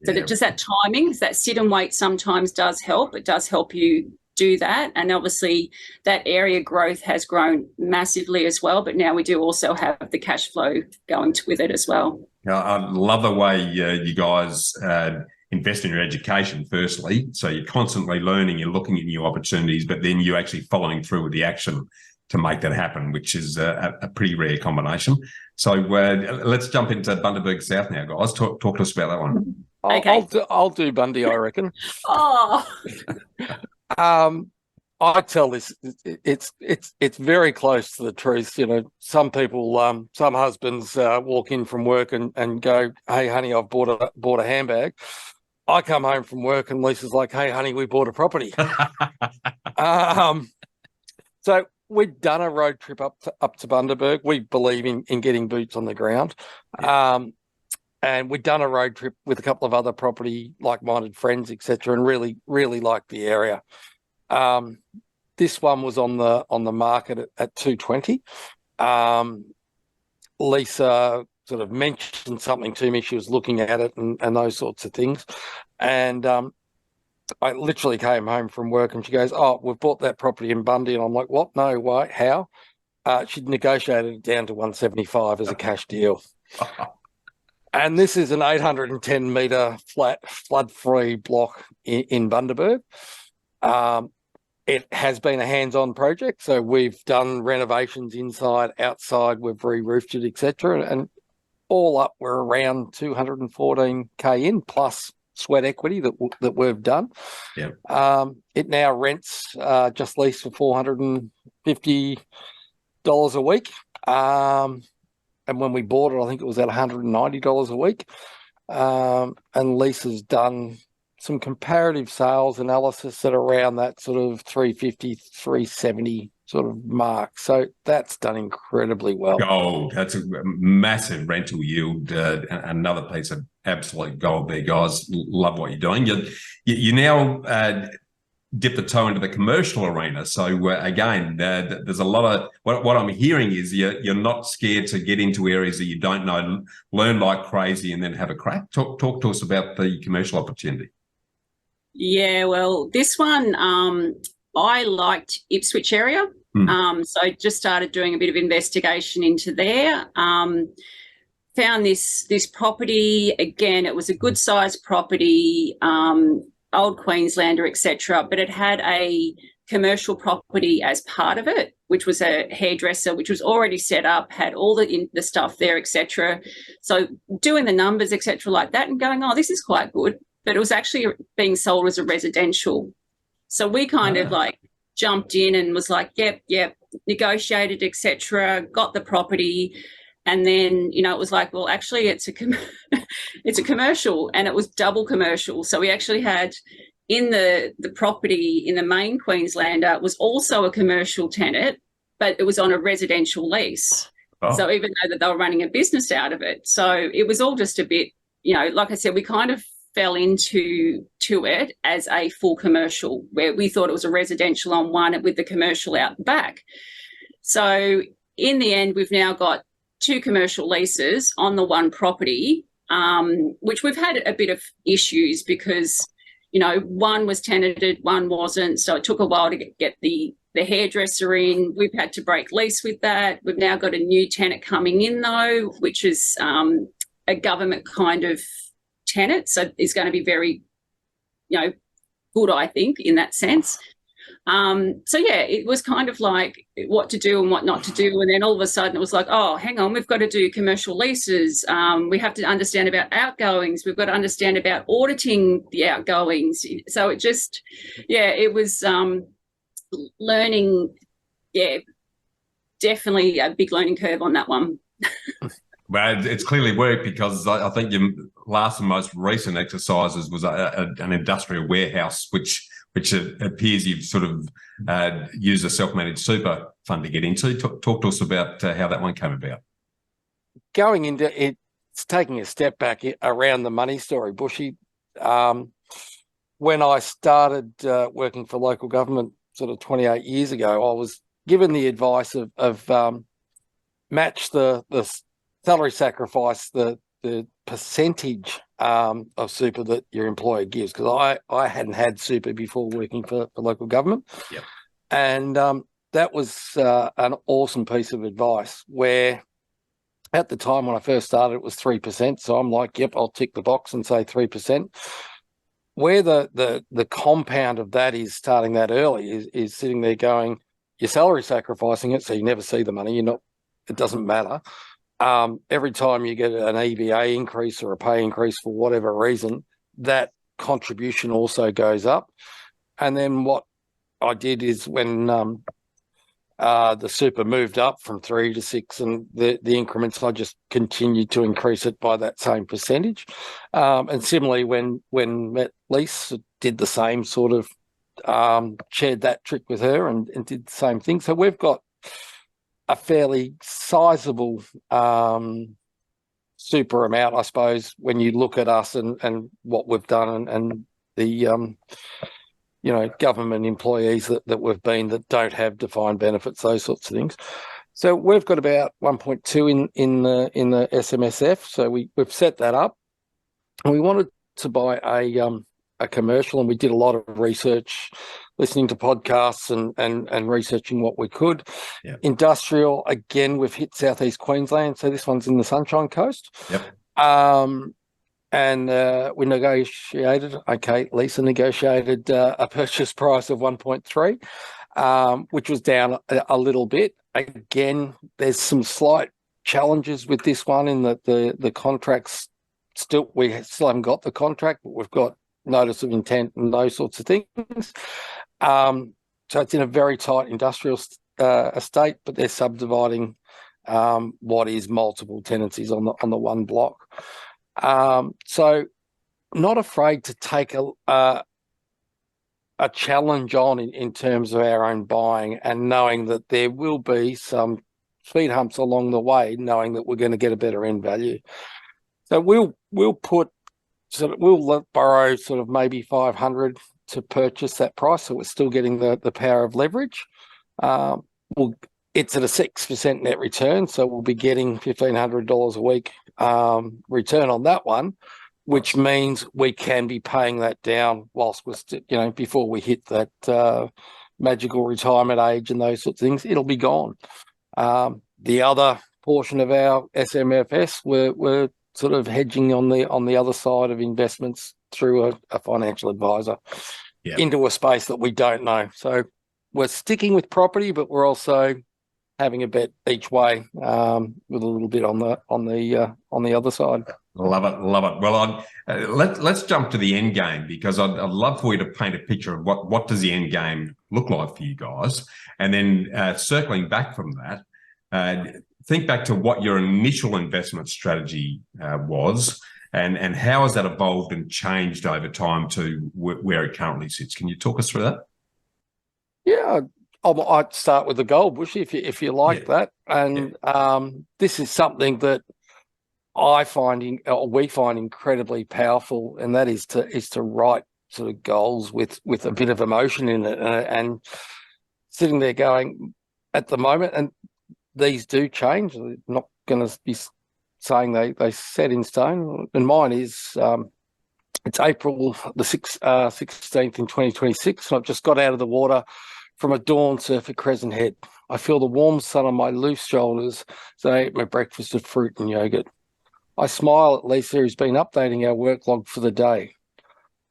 So that just that timing, that sit and wait sometimes does help. It does help you do that. And obviously that area growth has grown massively as well, but now we do also have the cash flow going with it as well. I love the way you guys invest in your education firstly. So you're constantly learning, you're looking at new opportunities, but then you're actually following through with the action to make that happen, which is a pretty rare combination. So let's jump into Bundaberg South now, guys. Talk to us about that one. Okay. I'll do Bundy, I reckon. Oh. I tell this, it's very close to the truth. You know, some people, some husbands walk in from work and go, "Hey, honey, I've bought a handbag." I come home from work and Lisa's like, "Hey, honey, we bought a property." So we've done a road trip up to Bundaberg. We believe in getting boots on the ground. And we've done a road trip with a couple of other property like-minded friends, etc., and really liked the area. This one was on the market at 220. Lisa sort of mentioned something to me. She was looking at it and those sorts of things. And I literally came home from work and she goes, "Oh, we've bought that property in Bundy." And I'm like, "What? No, why? How?" She'd negotiated it down to 175 as a cash deal. And this is an 810 metre flat, flood-free block in Bundaberg. It has been a hands-on project. So we've done renovations inside, outside, we've re-roofed it, etc. And all up, we're around 214K in, plus sweat equity that we've done. Yeah. It now rents just leased for $450 a week. And when we bought it, I think it was at $190 a week. And Lisa's done some comparative sales analysis at around that sort of 350, 370 sort of mark. So that's done incredibly well. Gold. That's a massive rental yield. Another piece of absolute gold there, guys. Love what you're doing. You now dip the toe into the commercial arena. So again, there's a lot of what I'm hearing is you're not scared to get into areas that you don't know, learn like crazy, and then have a crack. Talk to us about the commercial opportunity. Yeah, well, this one I liked Ipswich area, so I just started doing a bit of investigation into there. Found this property again. It was a good sized property. Old Queenslander, etc., but it had a commercial property as part of it, which was a hairdresser, which was already set up, had all the stuff there, etc. So doing the numbers, etc., like that, and going, "Oh, this is quite good," but it was actually being sold as a residential. So we kind of like jumped in and was like, "Yep," negotiated, etc., got the property. And then, you know, it was like, well, actually, it's a commercial, and it was double commercial. So we actually had in the property in the main Queenslander was also a commercial tenant, but it was on a residential lease. Oh. So even though that they were running a business out of it. So it was all just a bit, you know, like I said, we kind of fell into it as a full commercial, where we thought it was a residential on one with the commercial out the back. So in the end, we've now got 2 commercial leases on the one property, which we've had a bit of issues because, you know, one was tenanted, one wasn't. So it took a while to get the hairdresser in. We've had to break lease with that. We've now got a new tenant coming in though, which is a government kind of tenant. So it's going to be very, you know, good, I think, in that sense. So yeah, it was kind of like what to do and what not to do. And then all of a sudden it was like, oh, hang on, we've got to do commercial leases. We have to understand about outgoings. We've got to understand about auditing the outgoings. So it just, yeah, it was learning, yeah, definitely a big learning curve on that one. Well, it's clearly worked because I think your last and most recent exercises was an industrial warehouse, which which it appears you've sort of used a self-managed super fund to get into. Talk to us about how that one came about. Going into it, it's taking a step back around the money story, Bushy. When I started working for local government sort of 28 years ago, I was given the advice of match the salary sacrifice, the percentage of super that your employer gives, because I hadn't had super before working for local government. Yep. And that was an awesome piece of advice, where at the time when I first started, it was 3%. So I'm like, yep, I'll tick the box and say 3%. Where the compound of that is starting that early is sitting there going, you're salary sacrificing it, so you never see the money. It doesn't matter. Every time you get an EBA increase or a pay increase for whatever reason, that contribution also goes up. And then what I did is when the super moved up from 3 to 6, and the increments, I just continued to increase it by that same percentage. And similarly, when Lisa did the same sort of, shared that trick with her and did the same thing. So we've got a fairly sizable super amount, I suppose, when you look at us and what we've done and the government employees that we've been that don't have defined benefits, those sorts of things. So we've got about 1.2 in the SMSF. So we've set that up, and we wanted to buy a commercial, and we did a lot of research, listening to podcasts and researching what we could. Yep. Industrial, again, we've hit Southeast Queensland, so this one's in the Sunshine Coast. Yep. And we negotiated, Lisa negotiated a purchase price of 1.3, which was down a little bit. Again, there's some slight challenges with this one in that the contracts we still haven't got the contract, but we've got notice of intent and those sorts of things. So it's in a very tight industrial estate, but they're subdividing what is multiple tenancies on the one block. So not afraid to take a challenge on in terms of our own buying, and knowing that there will be some speed humps along the way, knowing that we're going to get a better end value. So we'll borrow sort of maybe 500 to purchase that price, so we're still getting the power of leverage. It's at a 6% net return, so we'll be getting $1,500 a week return on that one, which means we can be paying that down whilst we're before we hit that magical retirement age and those sorts of things. It'll be gone. The other portion of our SMFS, we're sort of hedging on the other side of investments through a financial advisor. Yep. Into a space that we don't know. So we're sticking with property, but we're also having a bet each way, with a little bit on the other side. Love it. Well, let's jump to the end game, because I'd love for you to paint a picture of what does the end game look like for you guys, and then circling back from that, think back to what your initial investment strategy was, and how has that evolved and changed over time to where it currently sits. Can you talk us through that? Yeah. I'd start with the gold, Bushy, if you like that. And this is something that we find incredibly powerful, and that is to write sort of goals with a bit of emotion in it, and sitting there going, at the moment, and these do change. I'm not going to be saying they set in stone. And mine is it's April the 16th in 2026, and I've just got out of the water from a dawn surf at Crescent Head. I feel the warm sun on my loose shoulders as I ate my breakfast of fruit and yogurt. I smile at Lisa, who's been updating our work log for the day.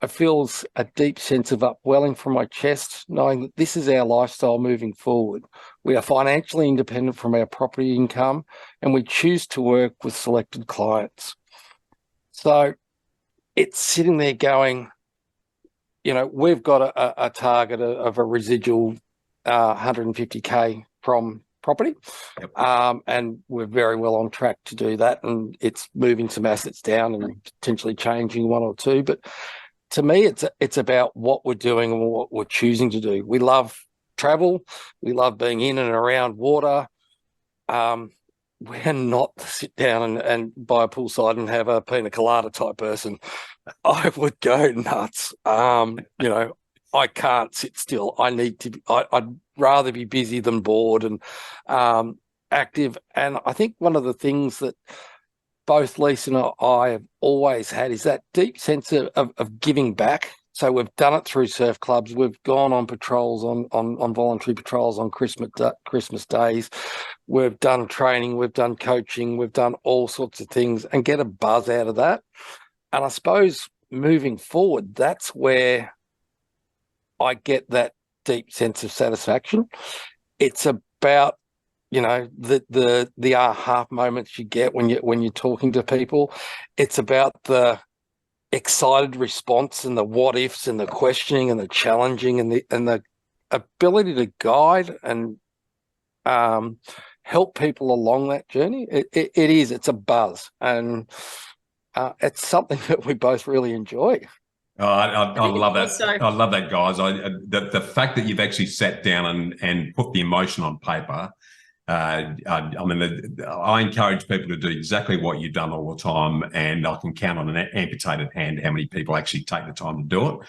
I feel a deep sense of upwelling from my chest, knowing that this is our lifestyle moving forward. We are financially independent from our property income, and we choose to work with selected clients. So it's sitting there going, we've got a target of a residual 150K from property. Yep. And we're very well on track to do that. And it's moving some assets down and potentially changing one or two. But to me, it's about what we're doing and what we're choosing to do. We love travel. We love being in and around water. We're not to sit down and by a poolside and have a pina colada type person. I would go nuts. I can't sit still. I need to be, I'd rather be busy than bored and active. And I think one of the things that both Lisa and I have always had is that deep sense of giving back. So we've done it through surf clubs. We've gone on patrols, on voluntary patrols on Christmas days. We've done training. We've done coaching. We've done all sorts of things and get a buzz out of that. And I suppose moving forward, that's where I get that deep sense of satisfaction. It's about, the aha moments you get when you're talking to people. It's about the excited response and the what ifs and the questioning and the challenging and the ability to guide and help people along that journey. It's a buzz, and it's something that we both really enjoy. Oh, I love that. I love that, guys. The fact that you've actually sat down and put the emotion on paper. I encourage people to do exactly what you've done all the time, and I can count on an amputated hand how many people actually take the time to do it.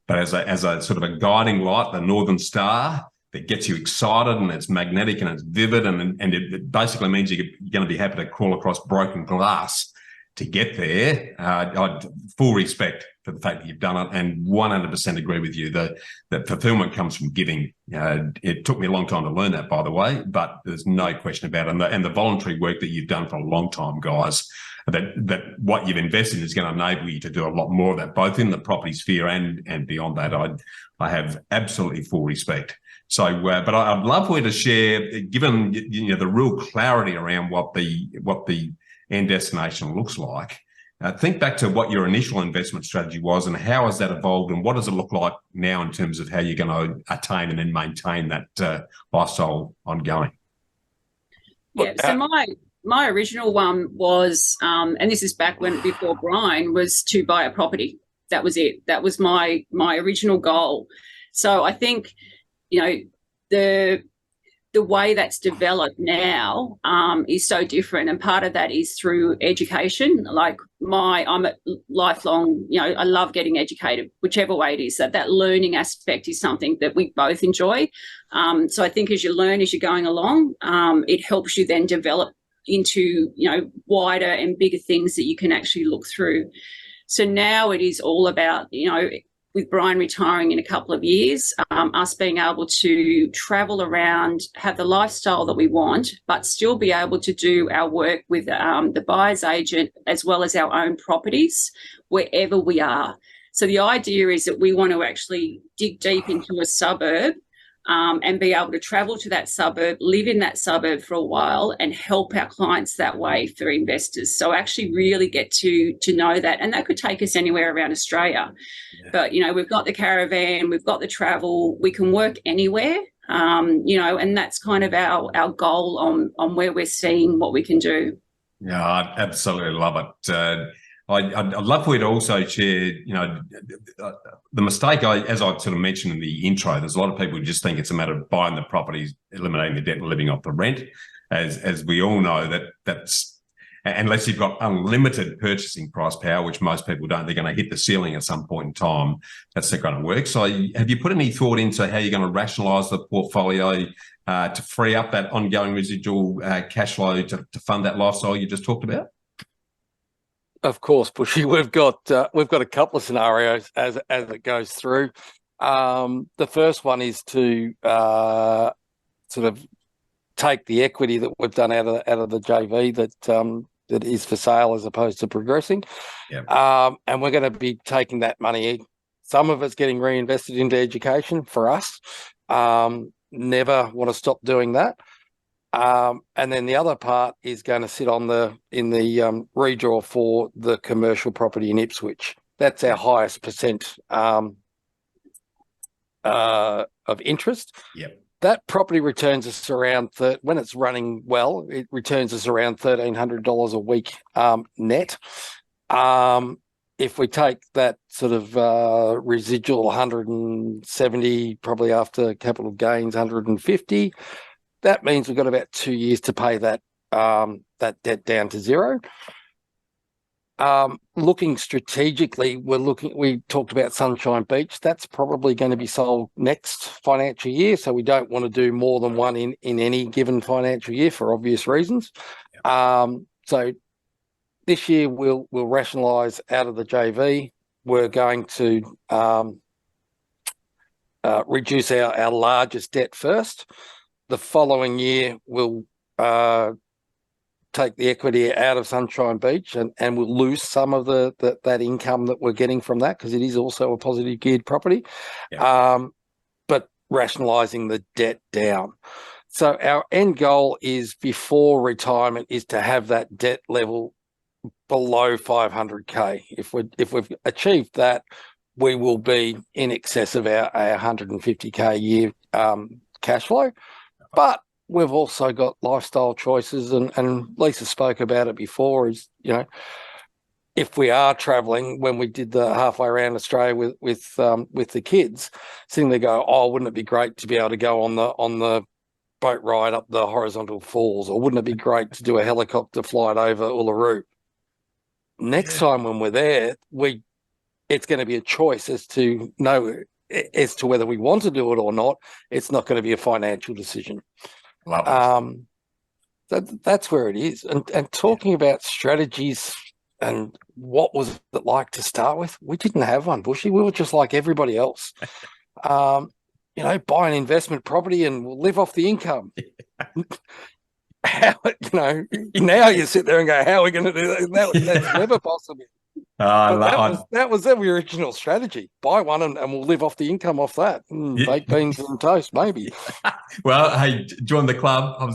But as a sort of a guiding light, the Northern Star that gets you excited and it's magnetic and it's vivid, and it basically means you're going to be happy to crawl across broken glass to get there. I'd full respect for the fact that you've done it, and 100% agree with you that fulfillment comes from giving. It took me a long time to learn that, by the way, but there's no question about it. And the voluntary work that you've done for a long time, guys, that what you've invested in is going to enable you to do a lot more of that, both in the property sphere and beyond that. I have absolutely full respect. So, but I'd love for you to share, given the real clarity around what the end destination looks like. Think back to what your initial investment strategy was and how has that evolved, and what does it look like now in terms of how you're going to attain and then maintain that lifestyle ongoing? Yeah, so my original one was, and this is back before Brian, was to buy a property. That was it. That was my original goal. So I think, the way that's developed now is so different, and part of that is through education. Like I'm a lifelong, I love getting educated, whichever way it is. That learning aspect is something that we both enjoy. So I think as you learn, as you're going along, it helps you then develop into, wider and bigger things that you can actually look through. So now it is all about, with Brian retiring in a couple of years, us being able to travel around, have the lifestyle that we want, but still be able to do our work with the buyer's agent as well as our own properties wherever we are. So the idea is that we want to actually dig deep into a suburb and be able to travel to that suburb, live in that suburb for a while, and help our clients that way for investors. So actually really get to know that. And that could take us anywhere around Australia. Yeah. But, we've got the caravan, we've got the travel, we can work anywhere, and that's kind of our goal on where we're seeing what we can do. Yeah, I absolutely love it. I'd love for you to also share, the mistake, as I sort of mentioned in the intro, there's a lot of people who just think it's a matter of buying the properties, eliminating the debt and living off the rent. As we all know, that's, unless you've got unlimited purchasing price power, which most people don't, they're going to hit the ceiling at some point in time. That's not going to work. So have you put any thought into how you're going to rationalise the portfolio to free up that ongoing residual cash flow to fund that lifestyle you just talked about? Of course, Bushy. We've got a couple of scenarios as it goes through. The first one is to sort of take the equity that we've done out of the JV that is for sale as opposed to progressing. Yep. And we're going to be taking that money. Some of it's getting reinvested into education for us. Never want to stop doing that. And then the other part is going to sit in the redraw for the commercial property in Ipswich. That's our highest percent of interest. Yep. That property returns us around, when it's running well, it returns us around $1,300 a week net. if we take that sort of residual 170, probably after capital gains 150, that means we've got about 2 years to pay that debt down to zero. Looking strategically, we talked about Sunshine Beach. That's probably going to be sold next financial year, so we don't want to do more than one in any given financial year for obvious reasons. So this year we'll rationalise out of the JV. We're going to reduce our largest debt first. The following year we'll take the equity out of Sunshine Beach and we'll lose some of that income that we're getting from that, because it is also a positive geared property. But rationalising the debt down. So our end goal is, before retirement, is to have that debt level below 500K. If we've achieved that, we will be in excess of our 150K a year cash flow. But we've also got lifestyle choices, and Lisa spoke about it before, is, if we are travelling, when we did the halfway around Australia with the kids, sitting there go, oh, wouldn't it be great to be able to go on the boat ride up the horizontal falls, or wouldn't it be great to do a helicopter flight over Uluru? Next time when we're there, it's going to be a choice as to whether we want to do it or not. It's not going to be a financial decision. Love it. That's where it is. And talking about strategies and what was it like to start with, we didn't have one, Bushy. We were just like everybody else. Buy an investment property and we'll live off the income. Now you sit there and go, how are we going to do that? That's never possible. That was the original strategy. Buy one and we'll live off the income off that. Baked beans and toast, maybe. Well, hey, join the club. I'm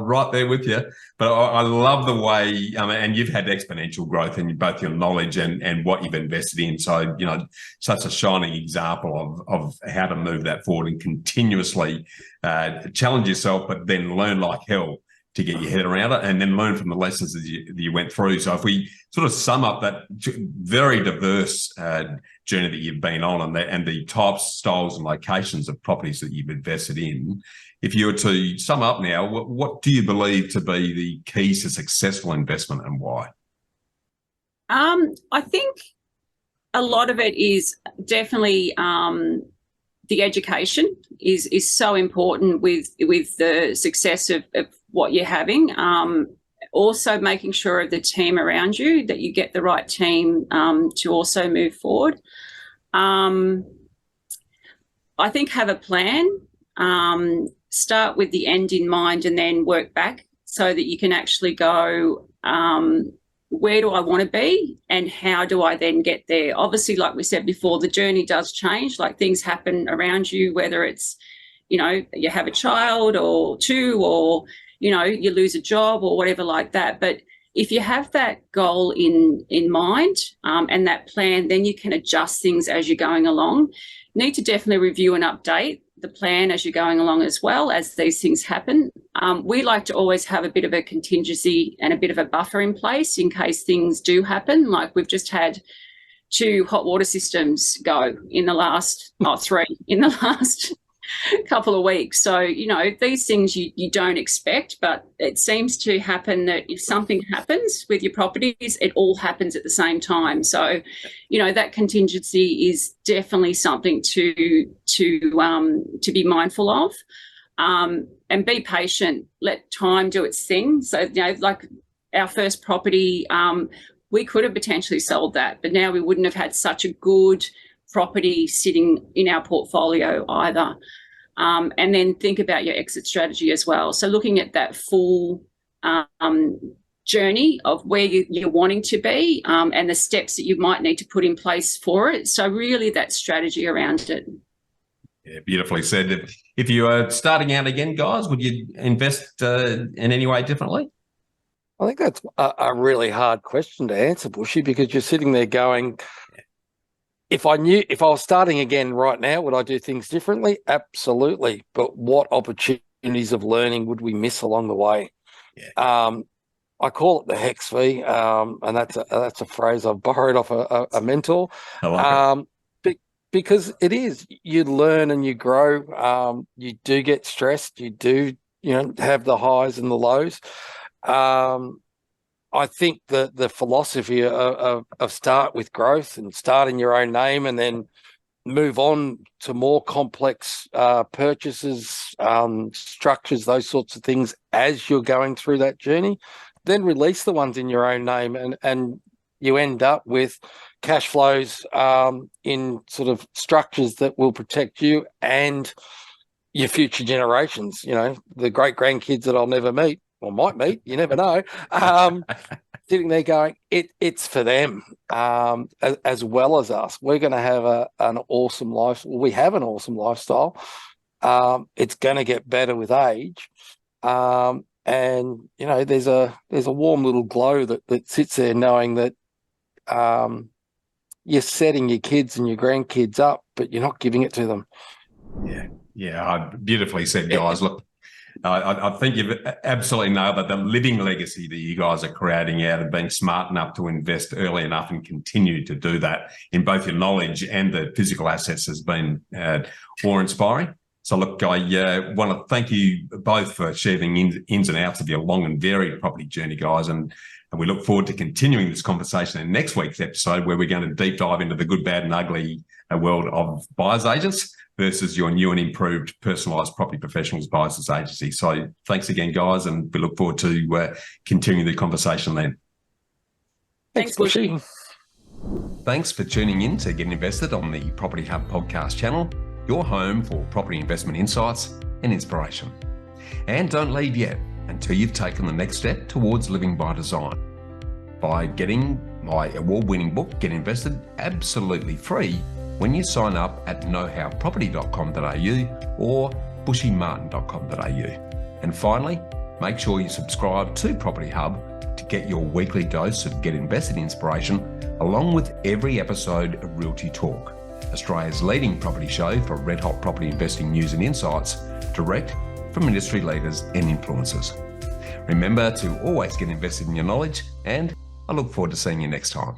right there with you. But I love the way, and you've had exponential growth in both your knowledge and what you've invested in. So, such a shining example of how to move that forward and continuously challenge yourself, but then learn like hell to get your head around it, and then learn from the lessons that you went through. So if we sort of sum up that very diverse journey that you've been on, and the types, styles and locations of properties that you've invested in, if you were to sum up now, what do you believe to be the keys to successful investment, and why? I think a lot of it is definitely the education is so important with the success of what you're having. Also making sure of the team around you, that you get the right team to also move forward. I think have a plan, start with the end in mind and then work back, so that you can actually go, where do I want to be and how do I then get there? Obviously, like we said before, the journey does change, like things happen around you, whether it's, you have a child or two, or you lose a job or whatever like that. But if you have that goal in mind and that plan, then you can adjust things as you're going along. Need to definitely review and update the plan as you're going along as well, as these things happen. We like to always have a bit of a contingency and a bit of a buffer in place in case things do happen. Like we've just had 2 hot water systems go in the last, 3 in the last couple of weeks. So, these things you don't expect, but it seems to happen that if something happens with your properties, it all happens at the same time. So, that contingency is definitely something to be mindful of, and be patient. Let time do its thing. So, like our first property, we could have potentially sold that, but now we wouldn't have had such a good property sitting in our portfolio either. And then think about your exit strategy as well. So looking at that full journey of where you're wanting to be, and the steps that you might need to put in place for it. So really that strategy around it. Yeah, beautifully said. If you are starting out again, guys, would you invest in any way differently? I think that's a really hard question to answer, Bushy, because you're sitting there going, if I was starting again right now, would I do things differently? Absolutely. But what opportunities of learning would we miss along the way? Yeah. I call it the hex fee, and that's a phrase I've borrowed off a mentor. I like it. Because it is, you learn and you grow. You do get stressed. You do, have the highs and the lows. I think the philosophy of start with growth and start in your own name, and then move on to more complex purchases, structures, those sorts of things as you're going through that journey. Then release the ones in your own name, and you end up with cash flows in sort of structures that will protect you and your future generations. The great grandkids that I'll never meet or might meet, you never know. Sitting there going, it's for them as well as us. We're going to have an awesome life. We have an awesome lifestyle. It's going to get better with age. And there's a warm little glow that sits there knowing that you're setting your kids and your grandkids up, but you're not giving it to them. Yeah, beautifully said, guys. Look, I think you've absolutely nailed it. The living legacy that you guys are creating out of being smart enough to invest early enough and continue to do that in both your knowledge and the physical assets has been awe-inspiring. So look, I want to thank you both for sharing ins and outs of your long and varied property journey, guys. And we look forward to continuing this conversation in next week's episode, where we're going to deep dive into the good, bad and ugly world of buyer's agents versus your new and improved Personalised Property Professionals buyer's agency. So thanks again, guys, and we look forward to continuing the conversation then. Thanks, Bushy. Thanks for tuning in to Get Invested on the Property Hub podcast channel, your home for property investment insights and inspiration. And don't leave yet until you've taken the next step towards living by design by getting my award-winning book, Get Invested, absolutely free when you sign up at knowhowproperty.com.au or bushymartin.com.au. And finally, make sure you subscribe to Property Hub to get your weekly dose of Get Invested inspiration, along with every episode of Realty Talk, Australia's leading property show for red-hot property investing news and insights, direct from industry leaders and influencers. Remember to always get invested in your knowledge, and I look forward to seeing you next time.